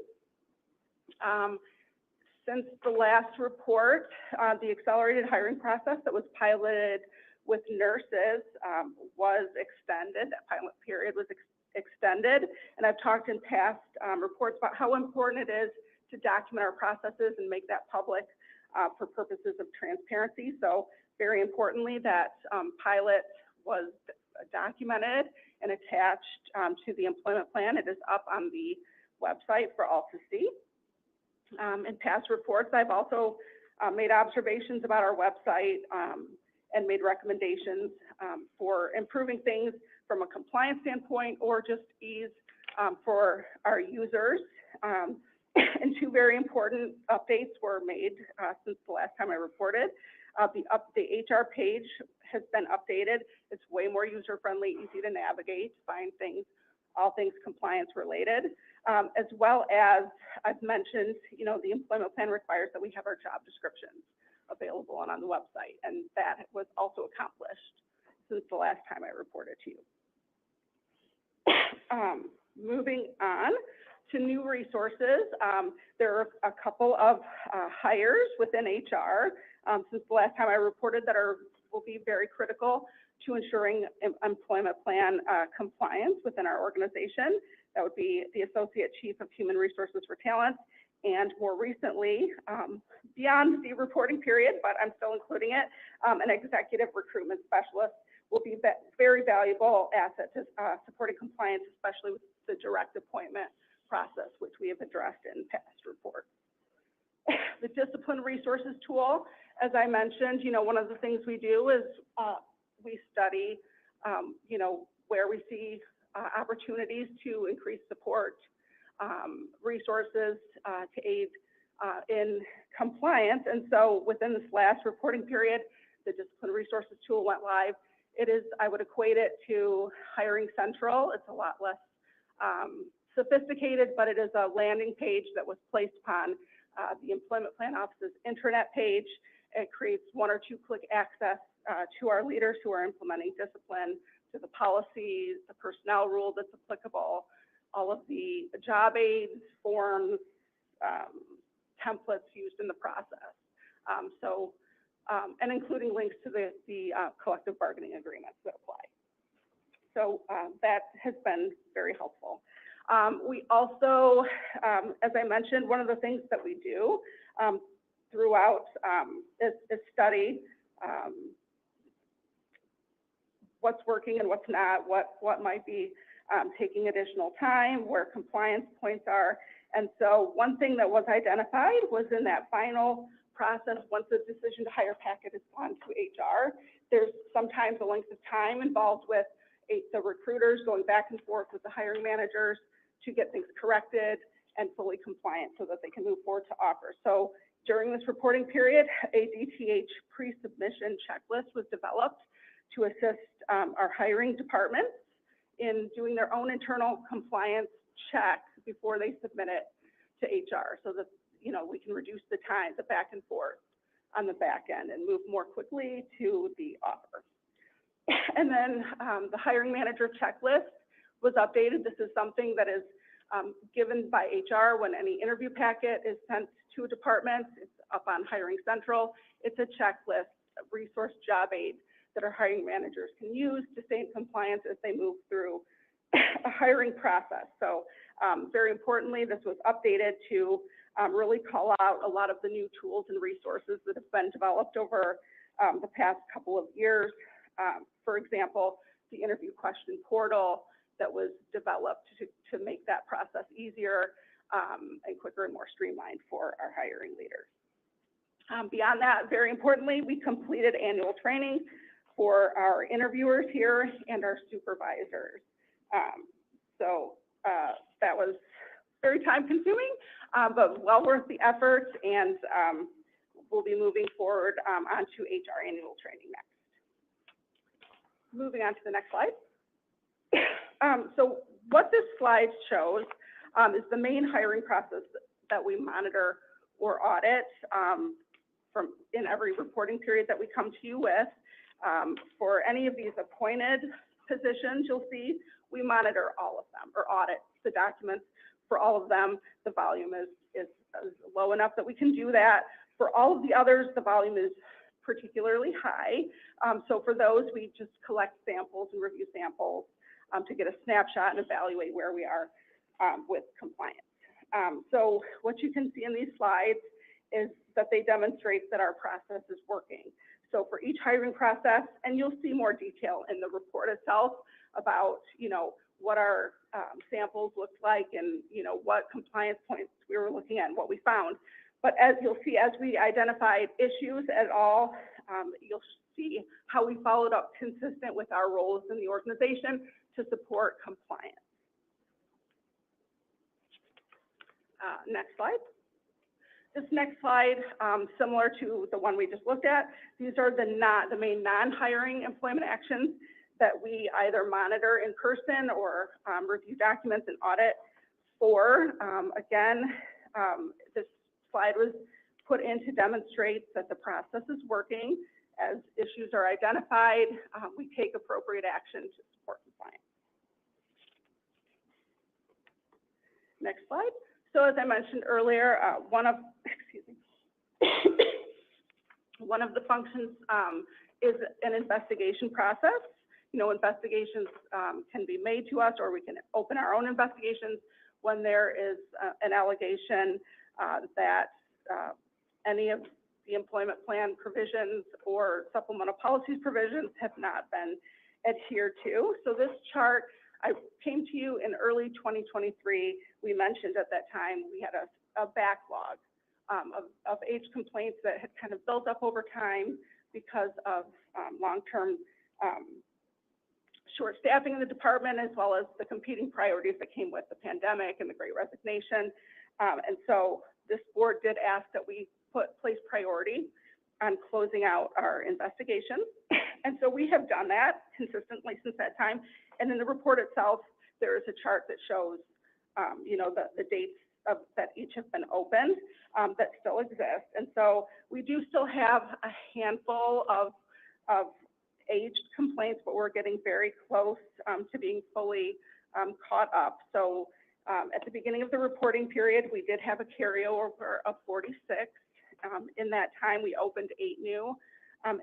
Since the last report, the accelerated hiring process that was piloted with nurses was extended. That pilot period was extended, and I've talked in past reports about how important it is to document our processes and make that public for purposes of transparency. So very importantly, that pilot was documented and attached to the employment plan. It is up on the website for all to see. In past reports, I've also made observations about our website and made recommendations for improving things from a compliance standpoint or just ease for our users. And two very important updates were made since the last time I reported. The HR page has been updated. It's way more user-friendly, easy to navigate, find things, all things compliance related, as well as I've mentioned, you know, the employment plan requires that we have our job descriptions available and on the website, and that was also accomplished since the last time I reported to you. Moving on to new resources, there are a couple of hires within HR since the last time I reported that will be very critical to ensuring employment plan compliance within our organization. That would be the Associate Chief of Human Resources for Talent, and more recently, beyond the reporting period, but I'm still including it, an Executive Recruitment Specialist will be a very valuable asset to supporting compliance, especially with the direct appointment process, which we have addressed in past reports. The Discipline Resources Tool, as I mentioned, you know, one of the things we do is we study, you know, where we see opportunities to increase support, resources to aid in compliance. And so within this last reporting period, the Discipline Resources Tool went live. It is, I would equate it to Hiring Central. It's a lot less sophisticated, but it is a landing page that was placed upon the Employment Plan Office's intranet page. It creates one or two click access to our leaders who are implementing discipline, to the policies, the personnel rule that's applicable, all of the job aids, forms, templates used in the process. And including links to the collective bargaining agreements that apply. So that has been very helpful. We also, as I mentioned, one of the things that we do throughout is study what's working and what's not, what might be taking additional time, where compliance points are. And so one thing that was identified was in that final process, once the decision to hire packet is gone to HR, there's sometimes a length of time involved with the recruiters going back and forth with the hiring managers to get things corrected and fully compliant so that they can move forward to offer. So during this reporting period, a DTH pre-submission checklist was developed to assist our hiring departments in doing their own internal compliance check before they submit it to HR, so that, you know, we can reduce the time, the back and forth on the back end and move more quickly to the offer. And then the hiring manager checklist was updated. This is something that is given by HR when any interview packet is sent to a department. It's up on Hiring Central. It's a checklist resource job aids that our hiring managers can use to stay in compliance as they move through a hiring process. So very importantly, this was updated to really call out a lot of the new tools and resources that have been developed over the past couple of years. For example, the interview question portal that was developed to make that process easier and quicker and more streamlined for our hiring leaders. Beyond that, very importantly, we completed annual training for our interviewers here and our supervisors. That was very time consuming, but well worth the effort, and we'll be moving forward onto HR annual training next. Moving on to the next slide. So what this slide shows is the main hiring process that we monitor or audit in every reporting period that we come to you with. For any of these appointed positions, you'll see we monitor all of them or audit the documents for all of them. The volume is low enough that we can do that. For all of the others, the volume is particularly high. So for those, we just collect samples and review samples to get a snapshot and evaluate where we are with compliance. So what you can see in these slides is that they demonstrate that our process is working. So for each hiring process, and you'll see more detail in the report itself about, what our samples looked like and, what compliance points we were looking at and what we found. But as you'll see, as we identified issues at all, you'll see how we followed up consistent with our roles in the organization to support compliance. Next slide. This next slide, similar to the one we just looked at, these are the main non-hiring employment actions that we either monitor in person or review documents and audit for. Again, this slide was put in to demonstrate that the process is working. As issues are identified, we take appropriate action to support compliance. Next slide. So as I mentioned earlier, one of the functions is an investigation process. Investigations can be made to us, or we can open our own investigations when there is an allegation that any of the employment plan provisions or supplemental policies provisions have not been adhered to. So this chart, I came to you in early 2023. We mentioned at that time we had a backlog of age complaints that had kind of built up over time because of long-term short staffing in the department, as well as the competing priorities that came with the pandemic and the Great Resignation. And so this board did ask that we place priority on closing out our investigations. And so we have done that consistently since that time. And in the report itself, there is a chart that shows, the dates that each have been opened that still exist. And so we do still have a handful of aged complaints, but we're getting very close to being fully caught up. So at the beginning of the reporting period, we did have a carryover of 46. In that time, we opened 8 new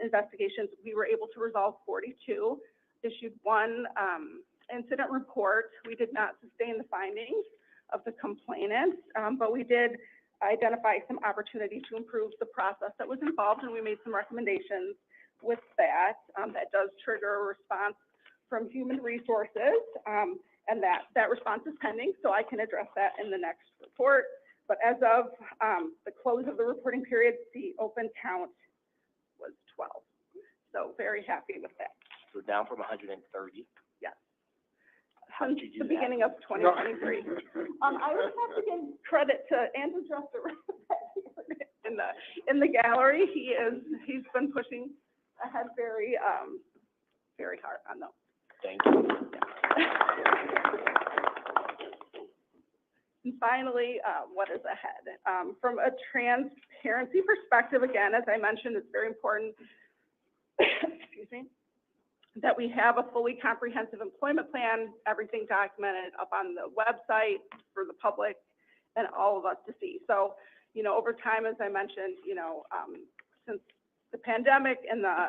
investigations. We were able to resolve 42, issued 1 incident report. We did not sustain the findings of the complainant, but we did identify some opportunity to improve the process that was involved, and we made some recommendations with that. That does trigger a response from Human Resources, and that response is pending, so I can address that in the next report. But as of the close of the reporting period, the open count was 12. So very happy with that. So down from 130. Yes. How did you do the that? beginning of 2023. I would have to give credit to Andrew Dresser in the gallery. He's been pushing ahead very hard on those. Thank you. And finally, what is ahead? From a transparency perspective, again, as I mentioned, it's very important, excuse me, that we have a fully comprehensive employment plan, everything documented up on the website for the public and all of us to see. So, over time, as I mentioned, since the pandemic and the,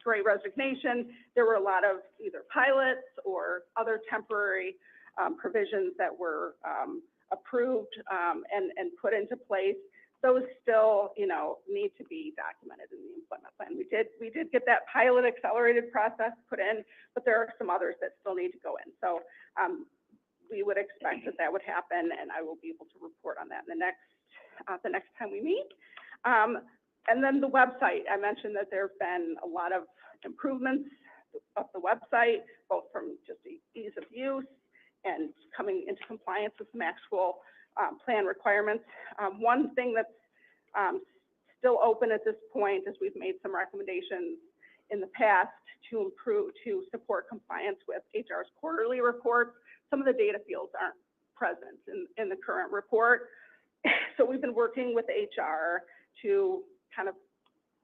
Great Resignation, there were a lot of either pilots or other temporary, provisions that were, approved, and put into place. Those still, you know, need to be documented in the employment plan. We did get that pilot accelerated process put in, but there are some others that still need to go in. So, we would expect that that would happen, and I will be able to report on that in the next time we meet. And then the website, I mentioned that there have been a lot of improvements of the website, both from just the ease of use and coming into compliance with some actual plan requirements. One thing that's still open at this point is we've made some recommendations in the past to support compliance with HR's quarterly reports. Some of the data fields aren't present in the current report. So we've been working with HR to kind of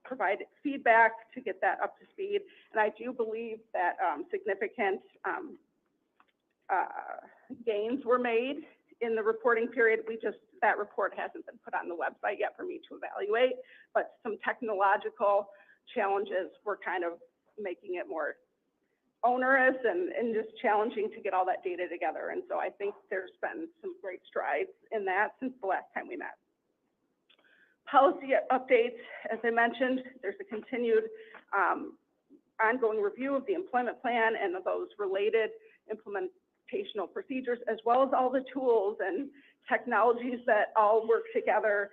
provide feedback to get that up to speed. And I do believe that significant gains were made in the reporting period. That report hasn't been put on the website yet for me to evaluate, but some technological challenges were kind of making it more onerous and just challenging to get all that data together. And so I think there's been some great strides in that since the last time we met. Policy updates, as I mentioned, there's a continued ongoing review of the employment plan and of those related implementational procedures, as well as all the tools and technologies that all work together.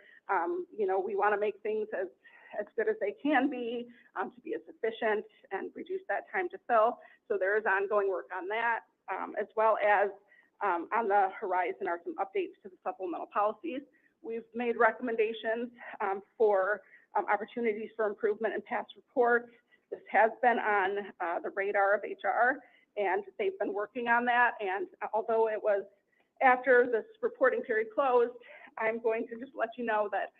You know, we want to make things as good as they can be, to be as efficient and reduce that time to fill. So there is ongoing work on that, as well as on the horizon are some updates to the supplemental policies. We've made recommendations for opportunities for improvement in past reports. This has been on the radar of HR, and they've been working on that. And although it was after this reporting period closed, I'm going to just let you know that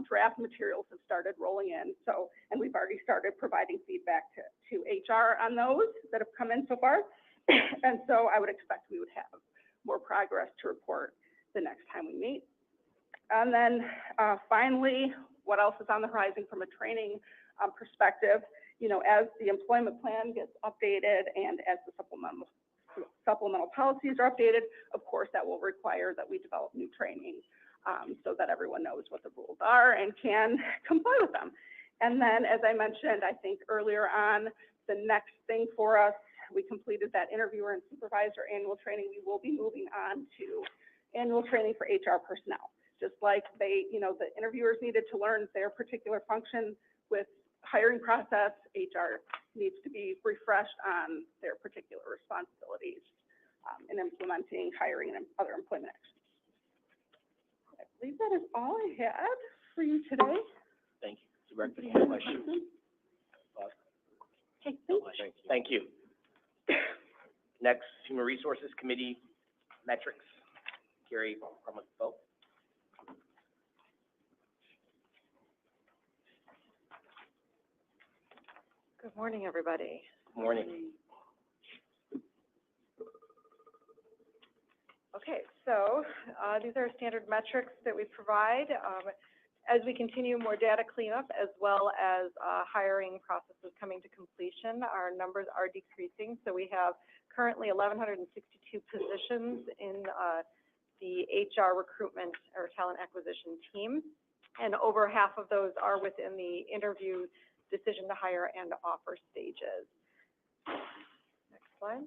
draft materials have started rolling in. So, and we've already started providing feedback to HR on those that have come in so far. And so I would expect we would have more progress to report the next time we meet. And then finally, what else is on the horizon from a training perspective? You know, as the employment plan gets updated and as the supplemental policies are updated, of course, that will require that we develop new training so that everyone knows what the rules are and can comply with them. And then, as I mentioned, I think earlier on, the next thing for us, we completed that interviewer and supervisor annual training. We will be moving on to annual training for HR personnel. Just like they, you know, the interviewers needed to learn their particular function with hiring process, HR needs to be refreshed on their particular responsibilities in implementing hiring and other employment actions. I believe that is all I had for you today. Thank you. Director, any questions? Okay, No questions. Thank you. Next, Human Resources Committee metrics. Gary from the Good morning, everybody. Good morning. Okay, so these are standard metrics that we provide as we continue more data cleanup, as well as hiring processes coming to completion. Our numbers are decreasing, so we have currently 1,162 positions in the HR recruitment or talent acquisition team, and over half of those are within the interview, decision to hire, and offer stages. Next slide.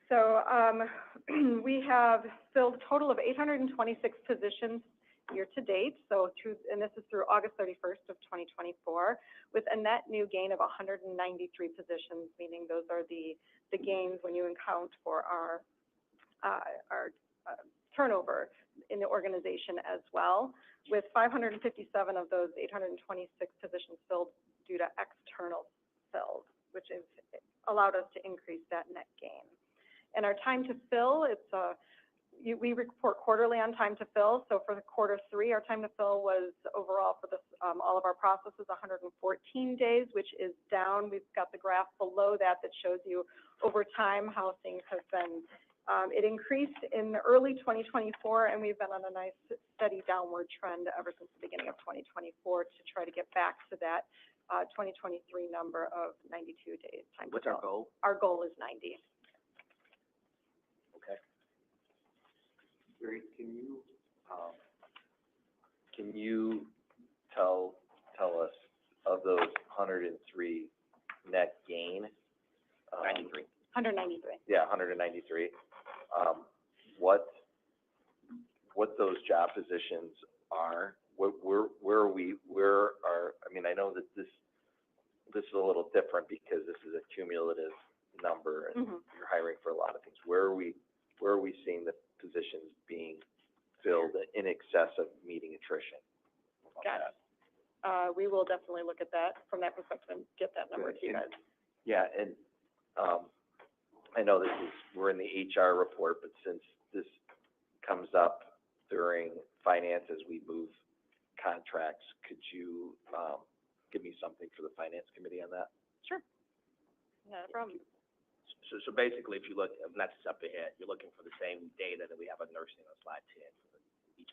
So we have filled a total of 826 positions year to date. So and this is through August 31st of 2024, with a net new gain of 193 positions, meaning those are the gains when you account for our turnover in the organization as well, with 557 of those 826 positions filled due to external fills, which has allowed us to increase that net gain. And our time to fill, we report quarterly on time to fill. So for the Q3, our time to fill was overall for all of our processes 114 days, which is down. We've got the graph below that shows you over time how things have been It increased in early 2024, and we've been on a nice steady downward trend ever since the beginning of 2024 to try to get back to that 2023 number of 92 days time to What's our bill. goal? Our goal is 90. Okay. Gary, can you tell us of those 103 net gain? 93. 193. Yeah, 193. What those job positions are? I mean, I know that this is a little different because this is a cumulative number and you're hiring for a lot of things. Where are we seeing the positions being filled in excess of meeting attrition? Got it. We will definitely look at that from that perspective and get that number to you guys. Yeah, and, I know we're in the HR report, but since this comes up during finance as we move contracts, could you, give me something for the finance committee on that? Sure. Not a problem. So basically, if you look, not to jump ahead, you're looking for the same data that we have on nursing on slide 10 for each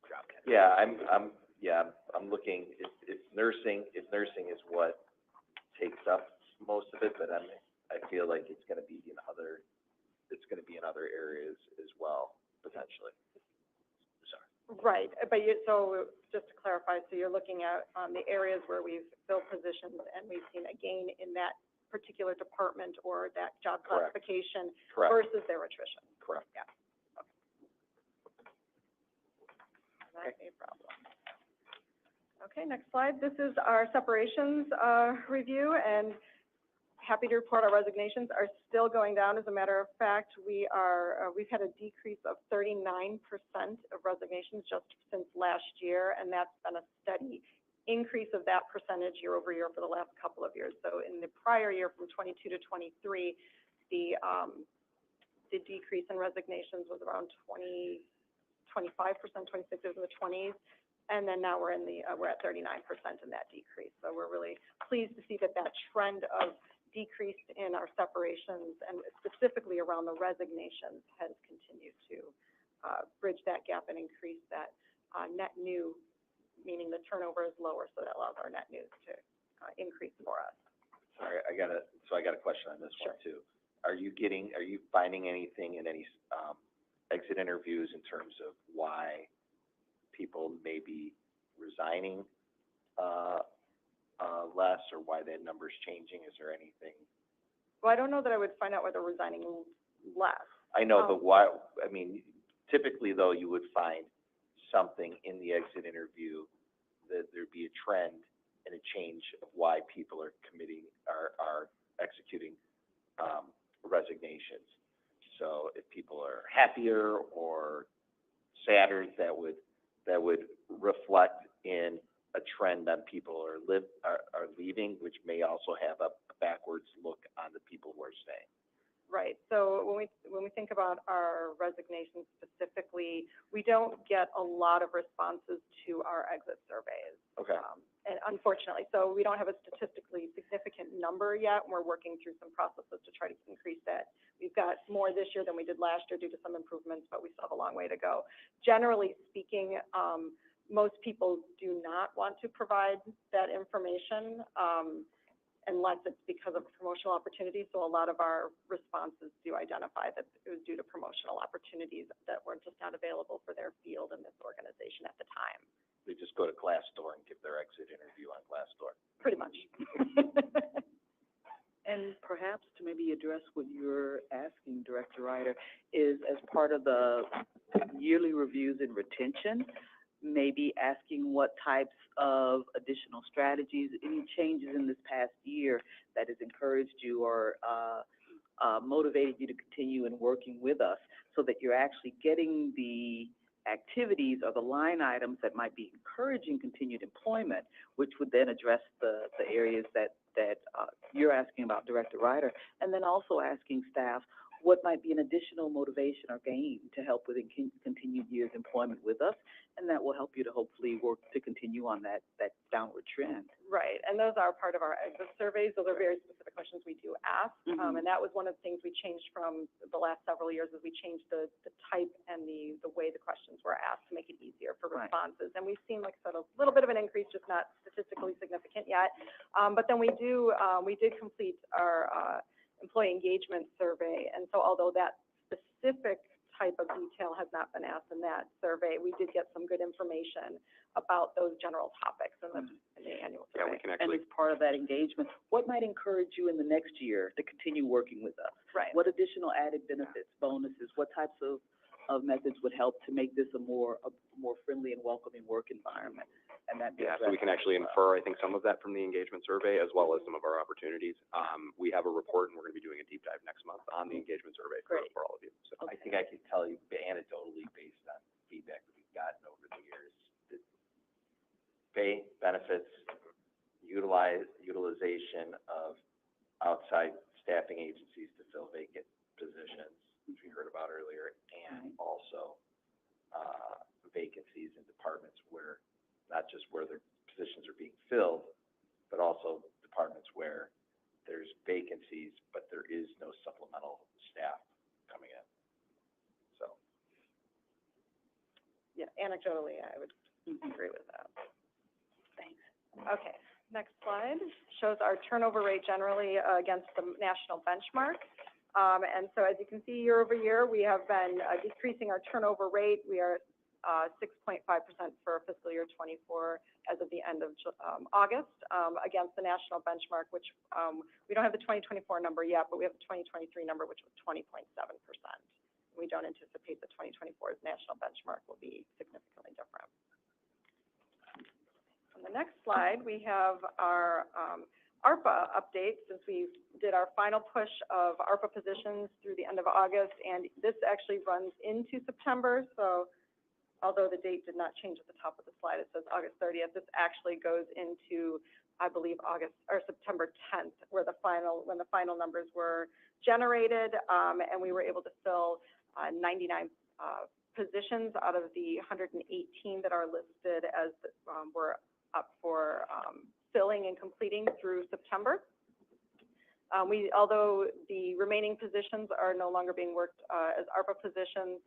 job category. Yeah, I'm looking, if nursing is what takes up most of it, but I feel like it's gonna be in other areas as well, potentially. Sorry. Right, but so just to clarify, so you're looking at the areas where we've filled positions and we've seen a gain in that particular department or that job Correct. classification Correct. versus their attrition. Correct. Yeah. Okay. Not a problem. Okay, next slide. This is our separations review, and happy to report our resignations are still going down. As a matter of fact, we've had a decrease of 39% of resignations just since last year, and that's been a steady increase of that percentage year over year for the last couple of years. So in the prior year, from 22 to 23, the decrease in resignations was around 25%, 26, it was in the 20s. And then now we're at 39% in that decrease. So we're really pleased to see that trend of decrease in our separations and specifically around the resignations has continued to bridge that gap and increase that net new, meaning the turnover is lower, so that allows our net news to increase for us. Sorry, I got a question on this one too. Are you finding anything in any, exit interviews in terms of why people may be resigning, less, or why that number's changing? Is there anything? Well, I don't know that I would find out why they're resigning less. I know, but why, I mean, typically though, you would find something in the exit interview that there'd be a trend and a change of why people are executing, resignations. So if people are happier or sadder, that would reflect in a trend on people are leaving, which may also have a backwards look on the people who are staying. Right. So when we think about our resignations specifically, we don't get a lot of responses to our exit surveys. Okay. And unfortunately, so we don't have a statistically significant number yet. We're working through some processes to try to increase that. We've got more this year than we did last year due to some improvements, but we still have a long way to go. Generally speaking, most people do not want to provide that information, unless it's because of a promotional opportunity. So a lot of our responses do identify that it was due to promotional opportunities that were just not available for their field in this organization at the time. They just go to Glassdoor and give their exit interview on Glassdoor. Pretty much. And perhaps to maybe address what you're asking, Director Ryder, is as part of the yearly reviews and retention, maybe asking what types of additional strategies, any changes in this past year that has encouraged you or motivated you to continue in working with us, so that you're actually getting the activities or the line items that might be encouraging continued employment, which would then address the areas that you're asking about, Director Ryder, and then also asking staff what might be an additional motivation or gain to help with continued years employment with us, and that will help you to hopefully work to continue on that downward trend. Right, and those are part of our exit surveys. Those are very specific questions we do ask. And that was one of the things we changed from the last several years, is we changed the type and the way the questions were asked to make it easier for Right. responses. And we've seen, like I said, a little bit of an increase, just not statistically significant yet. But then we did complete our employee engagement survey. And so although that specific type of detail has not been asked in that survey, we did get some good information about those general topics in the annual survey. Yeah, we can And actually, as part of that engagement, what might encourage you in the next year to continue working with us? Right. What additional added benefits, bonuses, what types of methods would help to make this a more friendly and welcoming work environment? And that yeah, so we can actually infer, I think, some of that from the engagement survey, as well as some of our opportunities. We have a report, and we're gonna be doing a deep dive next month on the engagement survey for all of you, so. I think I could tell you anecdotally, based on feedback that we've gotten over the years, that pay, benefits, utilization of outside staffing agencies to fill vacant positions, which we heard about earlier, and also, vacancies in departments where, not just where the positions are being filled, but also departments where there's vacancies, but there is no supplemental staff coming in. So, Yeah, anecdotally, I would agree with that. Thanks. Okay, next slide shows our turnover rate generally against the national benchmark. And so as you can see, year over year, we have been decreasing our turnover rate. We are 6.5% for fiscal year '24 as of the end of August, against the national benchmark, which we don't have the 2024 number yet, but we have the 2023 number, which was 20.7%. We don't anticipate the 2024's national benchmark will be significantly different. On the next slide, we have our ARPA update, since we did our final push of ARPA positions through the end of August, and this actually runs into September. So although the date did not change at the top of the slide, it says August 30th. This actually goes into, I believe, September 10th, when the final numbers were generated, and we were able to fill 99 positions out of the 118 that are listed as were up for filling and completing through September. Although the remaining positions are no longer being worked as ARPA positions,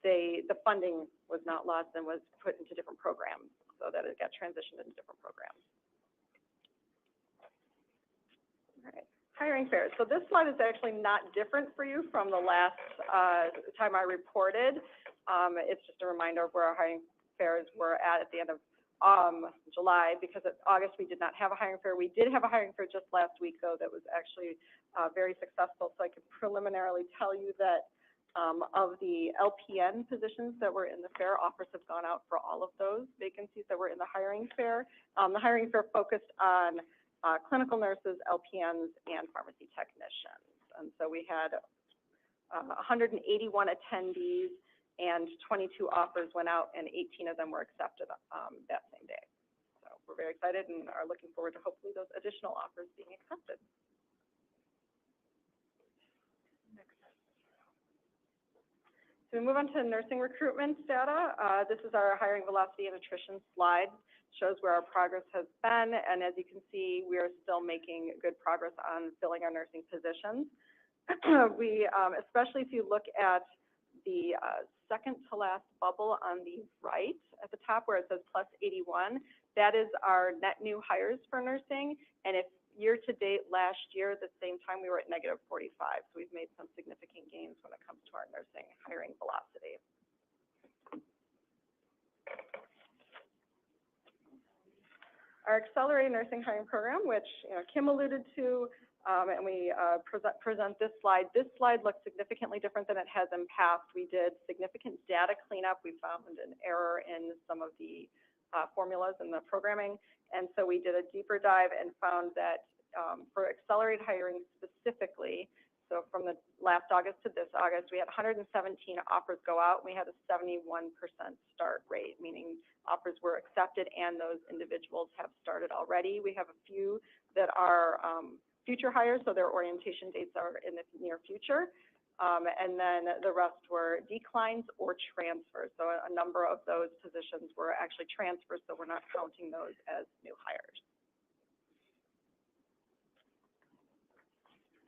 the funding was not lost and was put into different programs, so that it got transitioned into different programs. All right, hiring fairs. So this slide is actually not different for you from the last time I reported. It's just a reminder of where our hiring fairs were at the end of July, because in August we did not have a hiring fair. We did have a hiring fair just last week, though, that was actually very successful. So I can preliminarily tell you that of the LPN positions that were in the fair, offers have gone out for all of those vacancies that were in the hiring fair. The hiring fair focused on clinical nurses, LPNs, and pharmacy technicians. And so we had 181 attendees, and 22 offers went out, and 18 of them were accepted that same day. So we're very excited and are looking forward to hopefully those additional offers being accepted. So we move on to nursing recruitment data. This is our hiring velocity and attrition slide. Shows where our progress has been, and as you can see, we are still making good progress on filling our nursing positions. We, especially if you look at the second to last bubble on the right at the top where it says plus 81, that is our net new hires for nursing. And if year to date last year, at the same time, we were at negative 45. So we've made some significant gains when it comes to our nursing hiring velocity. Our accelerated nursing hiring program, which Kim alluded to, and we present this slide. This slide looks significantly different than it has in past. We did significant data cleanup. We found an error in some of the formulas and the programming. And so we did a deeper dive and found that for accelerated hiring specifically, so from the last August to this August, we had 117 offers go out. We had a 71% start rate, meaning offers were accepted and those individuals have started already. We have a few that are future hires, so their orientation dates are in the near future. And then the rest were declines or transfers. So a number of those positions were actually transfers, so we're not counting those as new hires.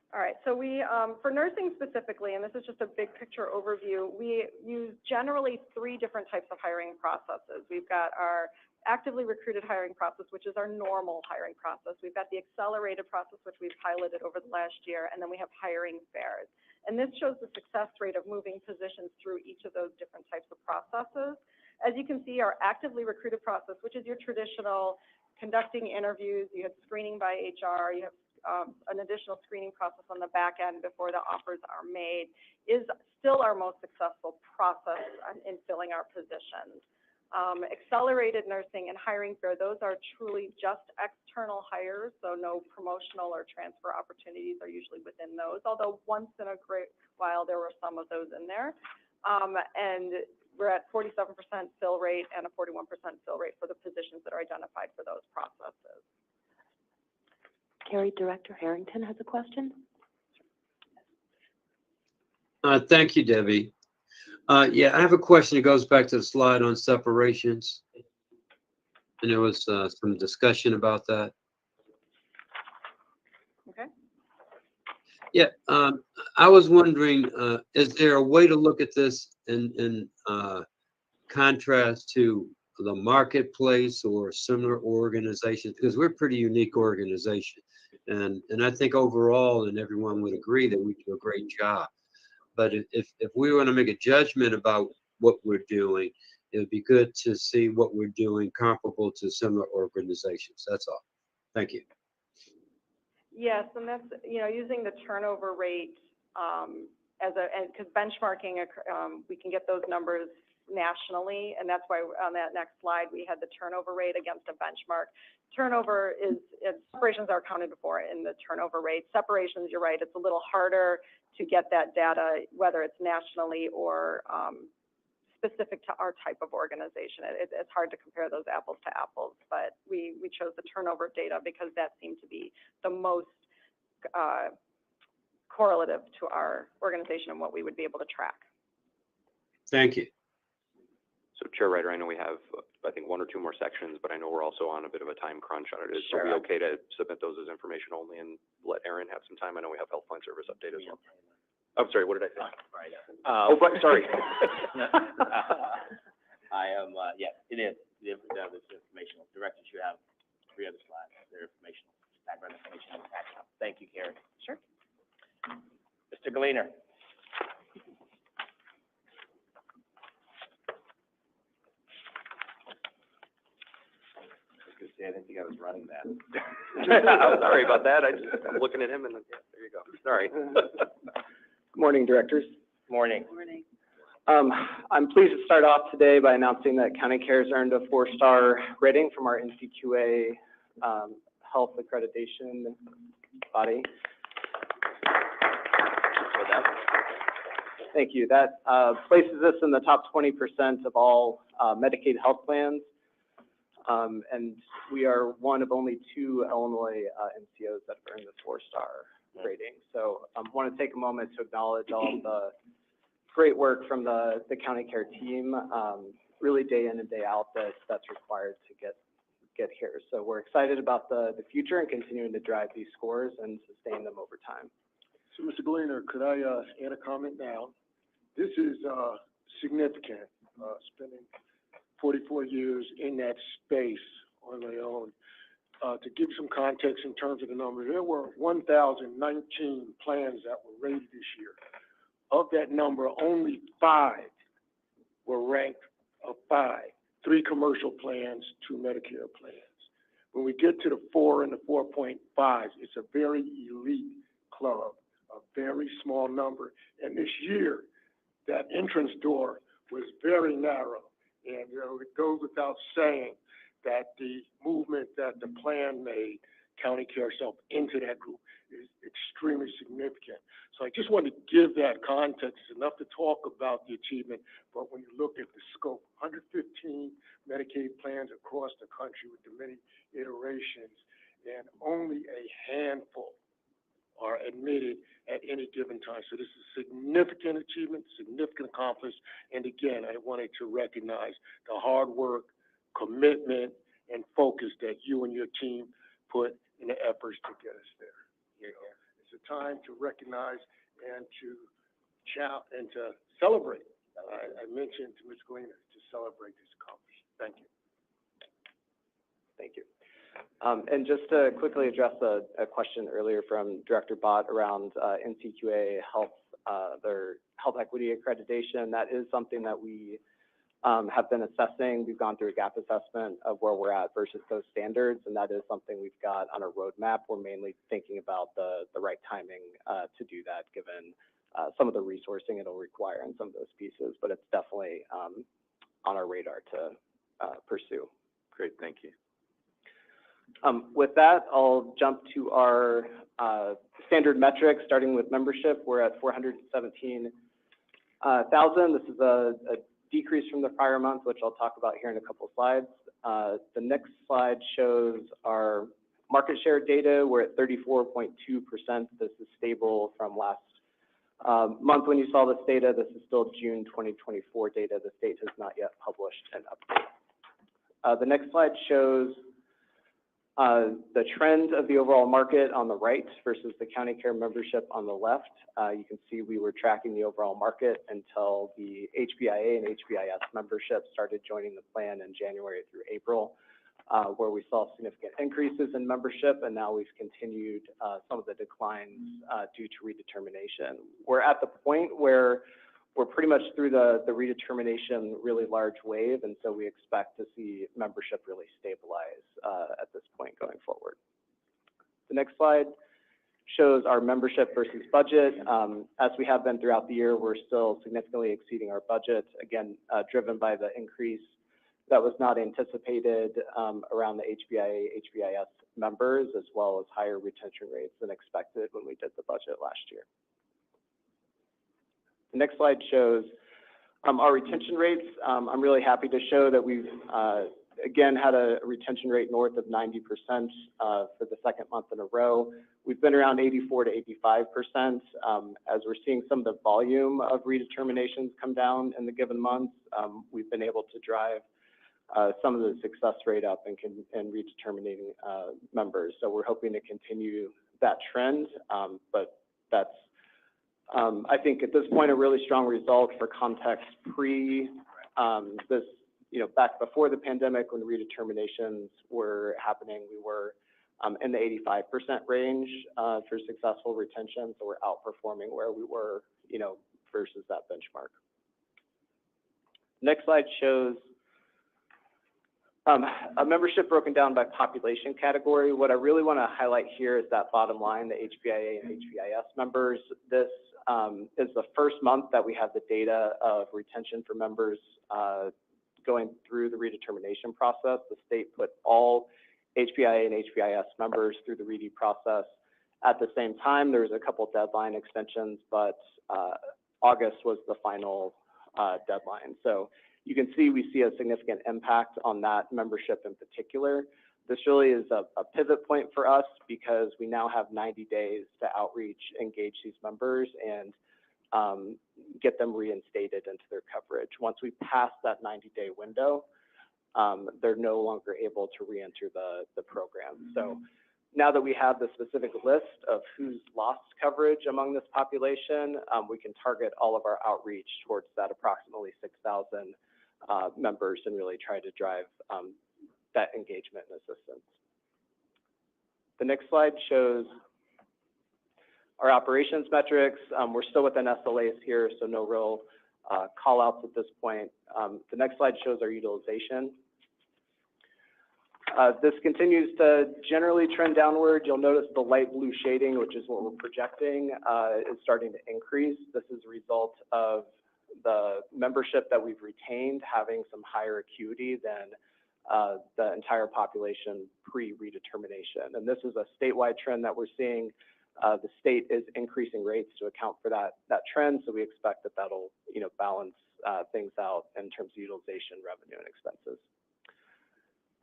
All right, so we, for nursing specifically, and this is just a big picture overview, we use generally 3 different types of hiring processes. We've got our actively recruited hiring process, which is our normal hiring process. We've got the accelerated process, which we've piloted over the last year, and then we have hiring fairs. And this shows the success rate of moving positions through each of those different types of processes. As you can see, our actively recruited process, which is your traditional conducting interviews, you have screening by HR, you have an additional screening process on the back end before the offers are made, is still our most successful process in filling our positions. Accelerated nursing and hiring fair, those are truly just external hires, so no promotional or transfer opportunities are usually within those, although once in a great while there were some of those in there. And we're at 47% fill rate and a 41% fill rate for the positions that are identified for those processes. Carrie, Director Harrington has a question. Thank you, Debbie. Yeah, I have a question that goes back to the slide on separations. And there was some discussion about that. Okay. Yeah, I was wondering, is there a way to look at this in contrast to the marketplace or similar organizations? Because we're a pretty unique organization. And I think overall, and everyone would agree that we do a great job. But if we want to make a judgment about what we're doing, it would be good to see what we're doing comparable to similar organizations. That's all. Thank you. Yes, and that's, using the turnover rate because benchmarking, we can get those numbers nationally, and that's why on that next slide we had the turnover rate against a benchmark. Turnover separations are accounted for in the turnover rate. Separations, you're right, it's a little harder to get that data, whether it's nationally or specific to our type of organization. It's hard to compare those apples to apples, but we chose the turnover data because that seemed to be the most correlative to our organization and what we would be able to track. Thank you. So Chair Ryder, I know we have, I think, 1 or 2 more sections, but I know we're also on a bit of a time crunch on it. Sure. Are we okay to submit those as information only and let Erin have some time? I know we have Health Plan Service update as well. I'm sorry, what did I say? Right. But sorry. I am, yeah, it is. This informational. Directors, you have 3 other slides. They're informational, background information and attachment. Thank you, Karen. Sure. Mr. Gleaner. I didn't think I was running that. I'm sorry about that. I'm looking at him and yeah, there you go. Sorry. Good morning, directors. Morning. Morning. I'm pleased to start off today by announcing that County Cares earned a 4-star rating from our NCQA health accreditation body. Thank you. That places us in the top 20% of all Medicaid health plans. And we are one of only 2 Illinois MCOs that have earned this 4-star rating. So I want to take a moment to acknowledge all of the great work from the County Care team, really day in and day out that's required to get here. So we're excited about the future and continuing to drive these scores and sustain them over time. So, Mr. Gleaner, could I add a comment now? This is significant, spending 44 years in that space on my own. To give some context in terms of the numbers, there were 1,019 plans that were rated this year. Of that number, only 5 were ranked of 5, 3 commercial plans, 2 Medicare plans. When we get to the 4 and the 4.5, it's a very elite club, a very small number. And this year, that entrance door was very narrow. And, it goes without saying that the movement that the plan made, County Care itself, into that group is extremely significant. So I just wanted to give that context. It's enough to talk about the achievement, but when you look at the scope, 115 Medicaid plans across the country with the many iterations, and only a handful are admitted at any given time. So this is a significant achievement, significant accomplishment. And again, I wanted to recognize the hard work, commitment, and focus that you and your team put in the efforts to get us there. It's a time to recognize and to celebrate. I mentioned to Ms. Galena to celebrate this accomplishment. Thank you. Thank you. And just to quickly address a question earlier from Director Bott around NCQA health, their health equity accreditation, that is something that we have been assessing. We've gone through a gap assessment of where we're at versus those standards, and that is something we've got on our roadmap. We're mainly thinking about the right timing to do that, given some of the resourcing it'll require in some of those pieces, but it's definitely on our radar to pursue. Great, thank you. With that, I'll jump to our standard metrics, starting with membership. We're at 417,000. This is a decrease from the prior month, which I'll talk about here in a couple of slides. The next slide shows our market share data. We're at 34.2%. This is stable from last month when you saw this data. This is still June 2024 data. The state has not yet published an update. The next slide shows the trend of the overall market on the right versus the county care membership on the left. You can see we were tracking the overall market until the HBIA and HBIS membership started joining the plan in January through April, where we saw significant increases in membership, and now we've continued some of the declines due to redetermination. We're at the point where we're pretty much through the redetermination really large wave, and so we expect to see membership really stabilize at this point going forward. The next slide shows our membership versus budget. As we have been throughout the year, we're still significantly exceeding our budget, again, driven by the increase that was not anticipated around the HBIA, HBIS members, as well as higher retention rates than expected when we did the budget last year. The next slide shows our retention rates. I'm really happy to show that we've, again, had a retention rate north of 90% for the second month in a row. We've been around 84 to 85%. As we're seeing some of the volume of redeterminations come down in the given month, we've been able to drive some of the success rate up in redeterminating members. So we're hoping to continue that trend, but that's I think at this point, a really strong result. For context, this, back before the pandemic when redeterminations were happening, we were in the 85% range for successful retention. So we're outperforming where we were, versus that benchmark. Next slide shows a membership broken down by population category. What I really want to highlight here is that bottom line, the HBIA and HBIS members. This is the first month that we have the data of retention for members going through the redetermination process. The state put all HBIA and HBIS members through the RED process at the same time. There was a couple deadline extensions, but August was the final deadline. So you can see we see a significant impact on that membership in particular. This really is a pivot point for us because we now have 90 days to outreach, engage these members, and get them reinstated into their coverage. Once we pass that 90-day window, they're no longer able to re-enter the program. So now that we have the specific list of who's lost coverage among this population, we can target all of our outreach towards that approximately 6,000 members and really try to drive that engagement and assistance. The next slide shows our operations metrics. We're still within SLAs here, so no real call outs at this point. The next slide shows our utilization. This continues to generally trend downward. You'll notice the light blue shading, which is what we're projecting, is starting to increase. This is a result of the membership that we've retained having some higher acuity than the entire population pre-redetermination. And this is a statewide trend that we're seeing. The state is increasing rates to account for that trend, so we expect that that'll balance things out in terms of utilization, revenue, and expenses.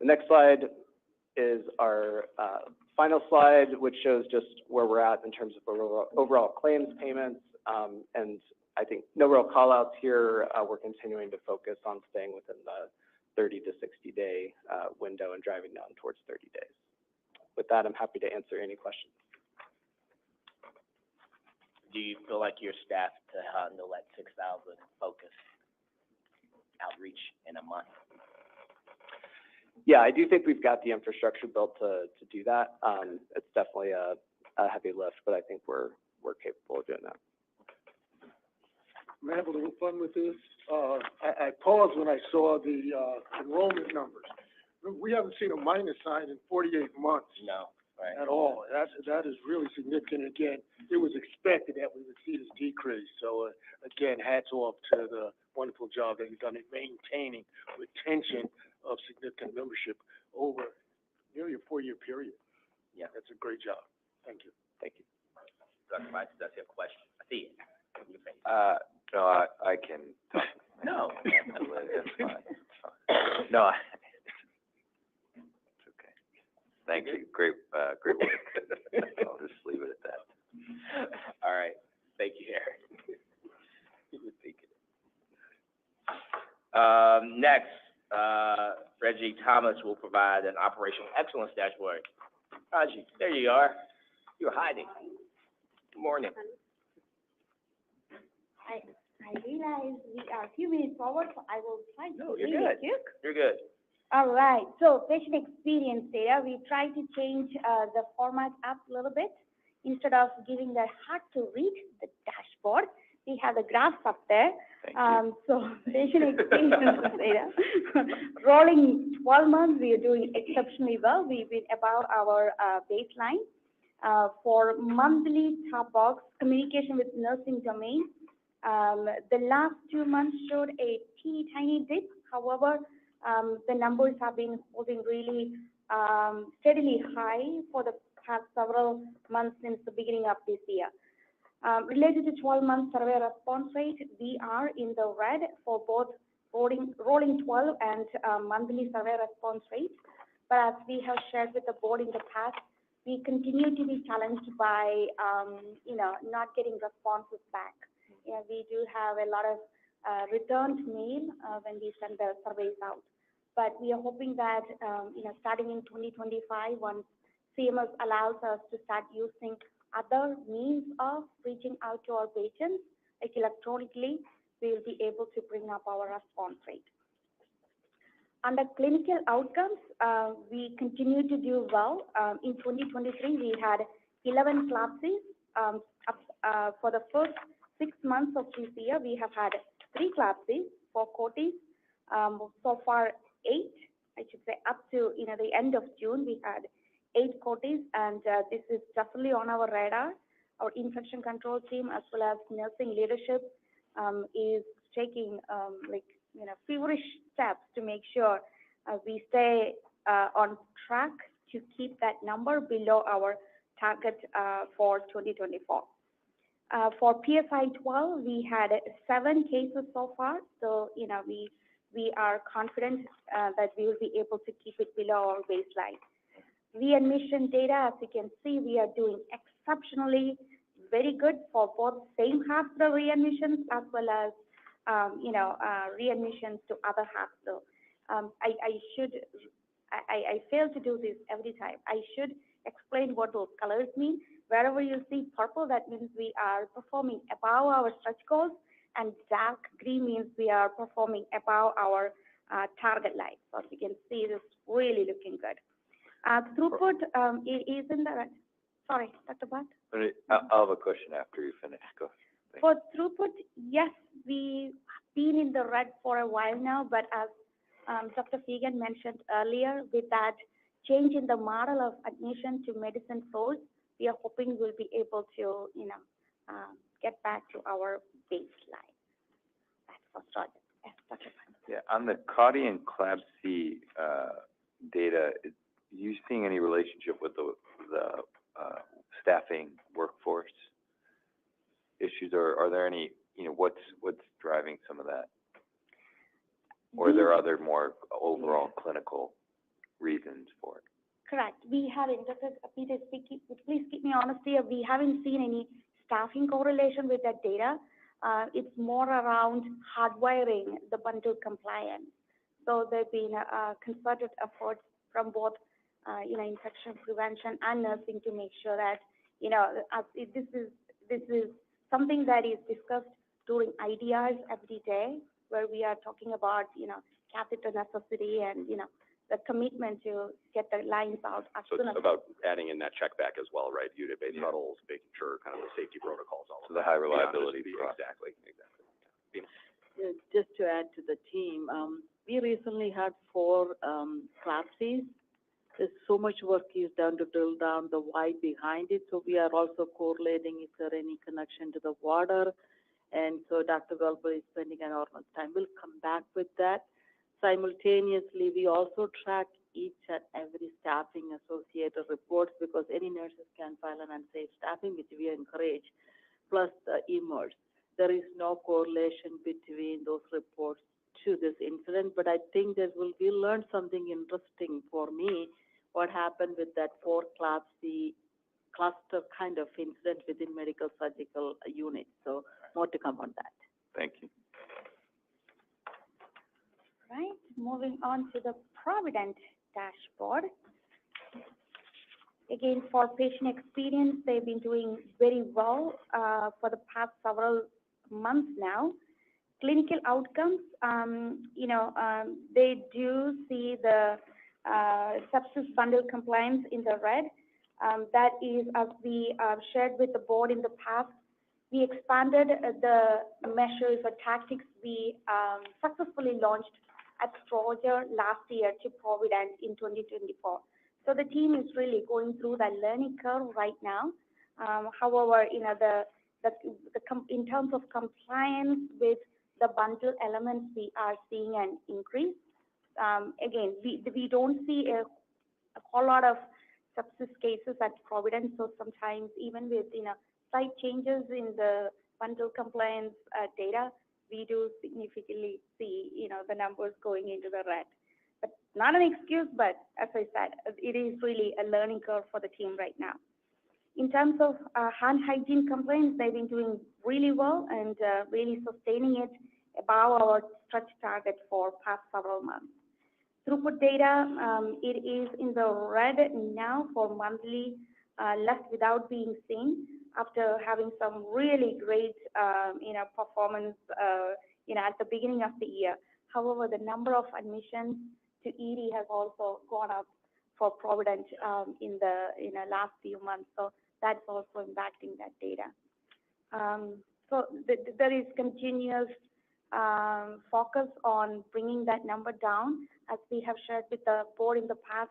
The next slide is our final slide, which shows just where we're at in terms of overall claims payments. And I think no real call-outs here. We're continuing to focus on staying within the 30 to 60-day window and driving down towards 30 days. With that, I'm happy to answer any questions. Do you feel like you're staffed to handle that 6,000 focus outreach in a month? Yeah, I do think we've got the infrastructure built to do that. It's definitely a heavy lift, but I think we're capable of doing that. I'm having a little fun with this. I paused when I saw the enrollment numbers. We haven't seen a minus sign in 48 months. No, right. At all. That is really significant. Again, it was expected that we would see this decrease. So again, hats off to the wonderful job that you've done in maintaining retention of significant membership over nearly a 4-year period. Yeah. That's a great job. Thank you. Thank you. Dr. Weiss, that's your question. I see it in your face. No, I can talk. No. That's fine. No, it's okay. Thank you. Great work. I'll just leave it at that. All right. Thank you, Eric. You were thinking. Next, Reggie Thomas will provide an operational excellence dashboard. Reggie, there you are. You're hiding. Good morning. I realize we are a few minutes forward, so I will try to You're read good. it quick. You're good. All right, so patient experience data, we try to change the format up a little bit. Instead of giving the hard to read, the dashboard, we have the graphs up there. So patient experience data, rolling 12 months, we are doing exceptionally well. We've been above our baseline. For monthly top box, communication with nursing domain, the last 2 months showed a teeny tiny dip. However, the numbers have been holding really steadily high for the past several months since the beginning of this year. Related to 12-month survey response rate, we are in the red for both rolling 12 and monthly survey response rate. But as we have shared with the board in the past, we continue to be challenged by, not getting responses back. We do have a lot of returned mail when we send the surveys out. But we are hoping that, starting in 2025, once CMS allows us to start using other means of reaching out to our patients, like electronically, we will be able to bring up our response rate. Under clinical outcomes, we continue to do well. In 2023, we had 11 CLABSIs. For the first 6 months of this year, we have had 3 CLABSIs, 4 COTIs. So far, 8, I should say, up to the end of June, we had 8 COTIs, and this is definitely on our radar. Our infection control team, as well as nursing leadership, is taking feverish steps to make sure we stay on track to keep that number below our target for 2024. For PSI 12, we had 7 cases so far, so we are confident that we will be able to keep it below our baseline. Readmission data, as you can see, we are doing exceptionally very good for both same hospital readmissions as well as readmissions to other hospitals. I fail to do this every time. I should explain what those colors mean. Wherever you see purple, that means we are performing above our stretch goals, and dark green means we are performing above our target line. So as you can see, it's really looking good. Throughput is in the red. Sorry, Dr. Bhatt? I'll have a question after you finish. Go. For throughput, yes, we've been in the red for a while now, but as Dr. Fegan mentioned earlier, with that change in the model of admission to medicine floors, we are hoping we'll be able to, get back to our baseline. That's for starters. Yes, Dr. Bhatt. Yeah, on the CAUTI and CLABSI data, are you seeing any relationship with the staffing workforce issues, or are there any, what's driving some of that? Or are there other more overall clinical reasons for it? Correct. We haven't, Peter, please keep me honest here, we haven't seen any staffing correlation with that data. It's more around hardwiring the bundle compliance. So there've been concerted efforts from both, infection prevention and nursing to make sure that, this is something that is discussed during IDRs every day, where we are talking about, catheter necessity and, the commitment to get the lines out as So soon it's as. about adding in that check back as well, right? Unit-based huddles, making sure kind of the safety protocols, all of So the that. high to be honest reliability with you. process. Exactly. Just to add to the team, we recently had 4 CLAPSs. There's so much work is done to drill down the why behind it, so we are also correlating if there any connection to the water. And so Dr. Gelber is spending enormous time. We'll come back with that. Simultaneously, we also track each and every staffing associated reports, because any nurses can file an unsafe staffing, which we encourage, plus the eMERS. There is no correlation between those reports to this incident, but I think we learned something interesting for me, what happened with that 4 CLAPSy cluster kind of incident within medical surgical units. So more to come on that. Thank you. Right, moving on to the Provident dashboard. Again, for patient experience, they've been doing very well for the past several months now. Clinical outcomes, they do see the sepsis bundle compliance in the red. That is, as we shared with the board in the past, we expanded the measures or tactics we successfully launched at Stroger last year to Provident in 2024. So the team is really going through that learning curve right now. However, in terms of compliance with the bundle elements, we are seeing an increase. Again, we don't see a whole lot of sepsis cases at Providence, so sometimes even with, slight changes in the bundle compliance data, we do significantly see, the numbers going into the red. But not an excuse, but as I said, it is really a learning curve for the team right now. In terms of hand hygiene complaints, they've been doing really well and really sustaining it above our stretch target for past several months. Throughput data, it is in the red now for monthly left without being seen after having some really great, performance, at the beginning of the year. However, the number of admissions to ED has also gone up for Provident in the last few months. So that's also impacting that data. So there is continuous focus on bringing that number down. As we have shared with the board in the past,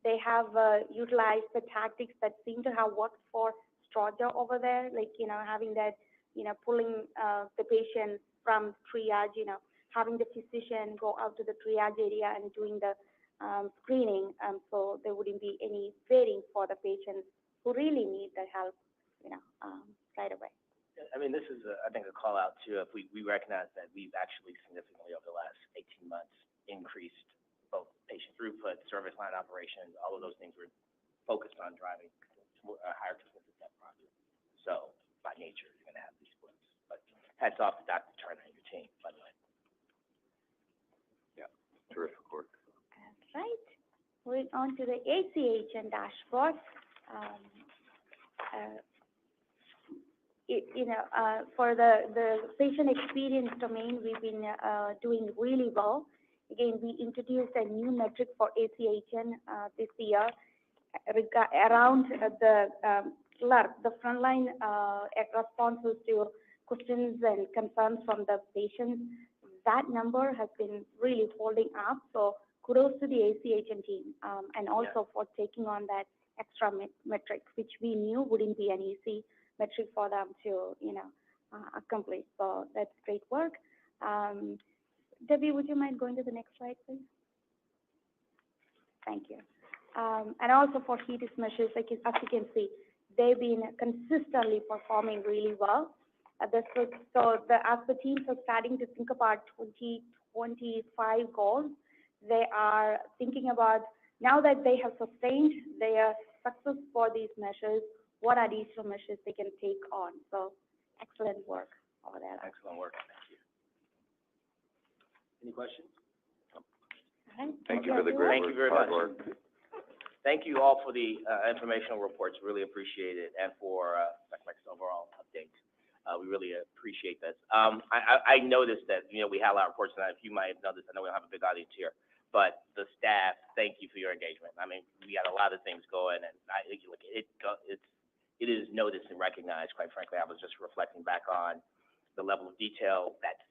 they have utilized the tactics that seem to have worked for Stroger over there, like, having that, pulling the patient from triage, having the physician go out to the triage area and doing the screening, so there wouldn't be any waiting for the patients who really need the help, right away. I mean, this is, I think, a call out too. If we recognize that we've actually significantly over the last 18 months increased both patient throughput, service line operations, all of those things we're focused on driving a higher consistent profit. So by nature, you're going to have these splits. But hats off to Dr. Turner and your team, by the way. Yeah, terrific work. That's right. Moving on to the ACHN dashboard. For the patient experience domain, we've been doing really well. Again, we introduced a new metric for ACHN this year around the CLER, the frontline responses to questions and concerns from the patients. That number has been really holding up. So kudos to the ACHN team and also for taking on that extra metric, which we knew wouldn't be an easy metric for them to, accomplish. So that's great work. Debbie, would you mind going to the next slide, please? Thank you. And also for HEDIS measures, as you can see, they've been consistently performing really well. As the teams are starting to think about 2025 goals, they are thinking about Now that they have sustained their success for these measures, what additional measures they can take on. So excellent work over there. Excellent work, thank you. Any questions? All right. Thank you for the great Thank you work, very hard much. work. Thank you all for the informational reports, really appreciate it, and for SECMEC's overall update. We really appreciate this. I noticed that, you know, we had a lot of reports tonight. If you might have noticed, I know we don't have a big audience here, but the staff, thank you for your engagement. I mean, we had a lot of things going, and I think, look, it is noticed and recognized, quite frankly. I was just reflecting back on the level of detail that's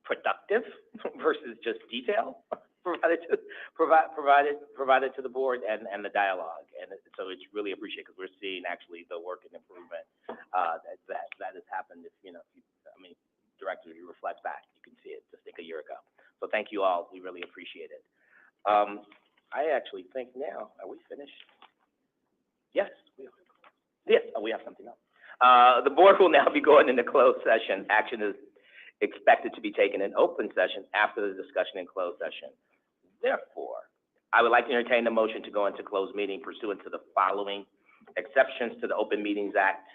productive versus just detail provided to the board, and the dialogue. And so it's really appreciated, because we're seeing actually the work and improvement that has happened. If, you know, directors, you reflect back, you can see it just like a year ago. So thank you all, we really appreciate it. I actually think now, are we finished? Yes, we are. Yes, we have something else. The board will now be going into closed session. Action is expected to be taken in open session after the discussion in closed session. Therefore, I would like to entertain a motion to go into closed meeting pursuant to the following exceptions to the Open Meetings Act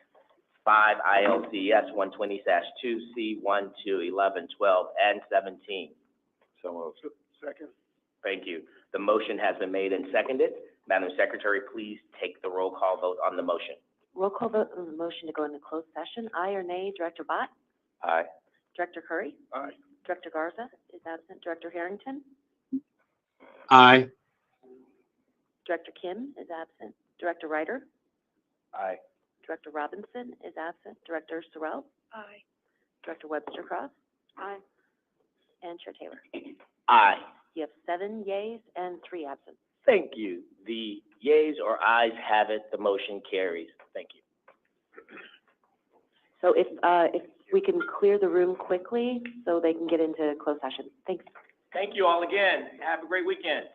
5 ILCS 120-2 C1 2 11 12 and 17. So moved. Second. Thank you. The motion has been made and seconded. Madam Secretary, please take the roll call vote on the motion. Roll call vote on the motion to go into closed session. Aye or nay? Director Bott? Aye. Director Curry? Aye. Director Garza is absent. Director Harrington? Aye. Director Kim is absent. Director Ryder? Aye. Director Robinson is absent. Director Sorrell? Aye. Director Webster Cross? Aye. And Chair Taylor? Aye. You have 7 yeas and 3 absent. Thank you. The yeas or ayes have it. The motion carries. Thank you. So if we can clear the room quickly so they can get into closed session. Thanks. Thank you all again. Have a great weekend.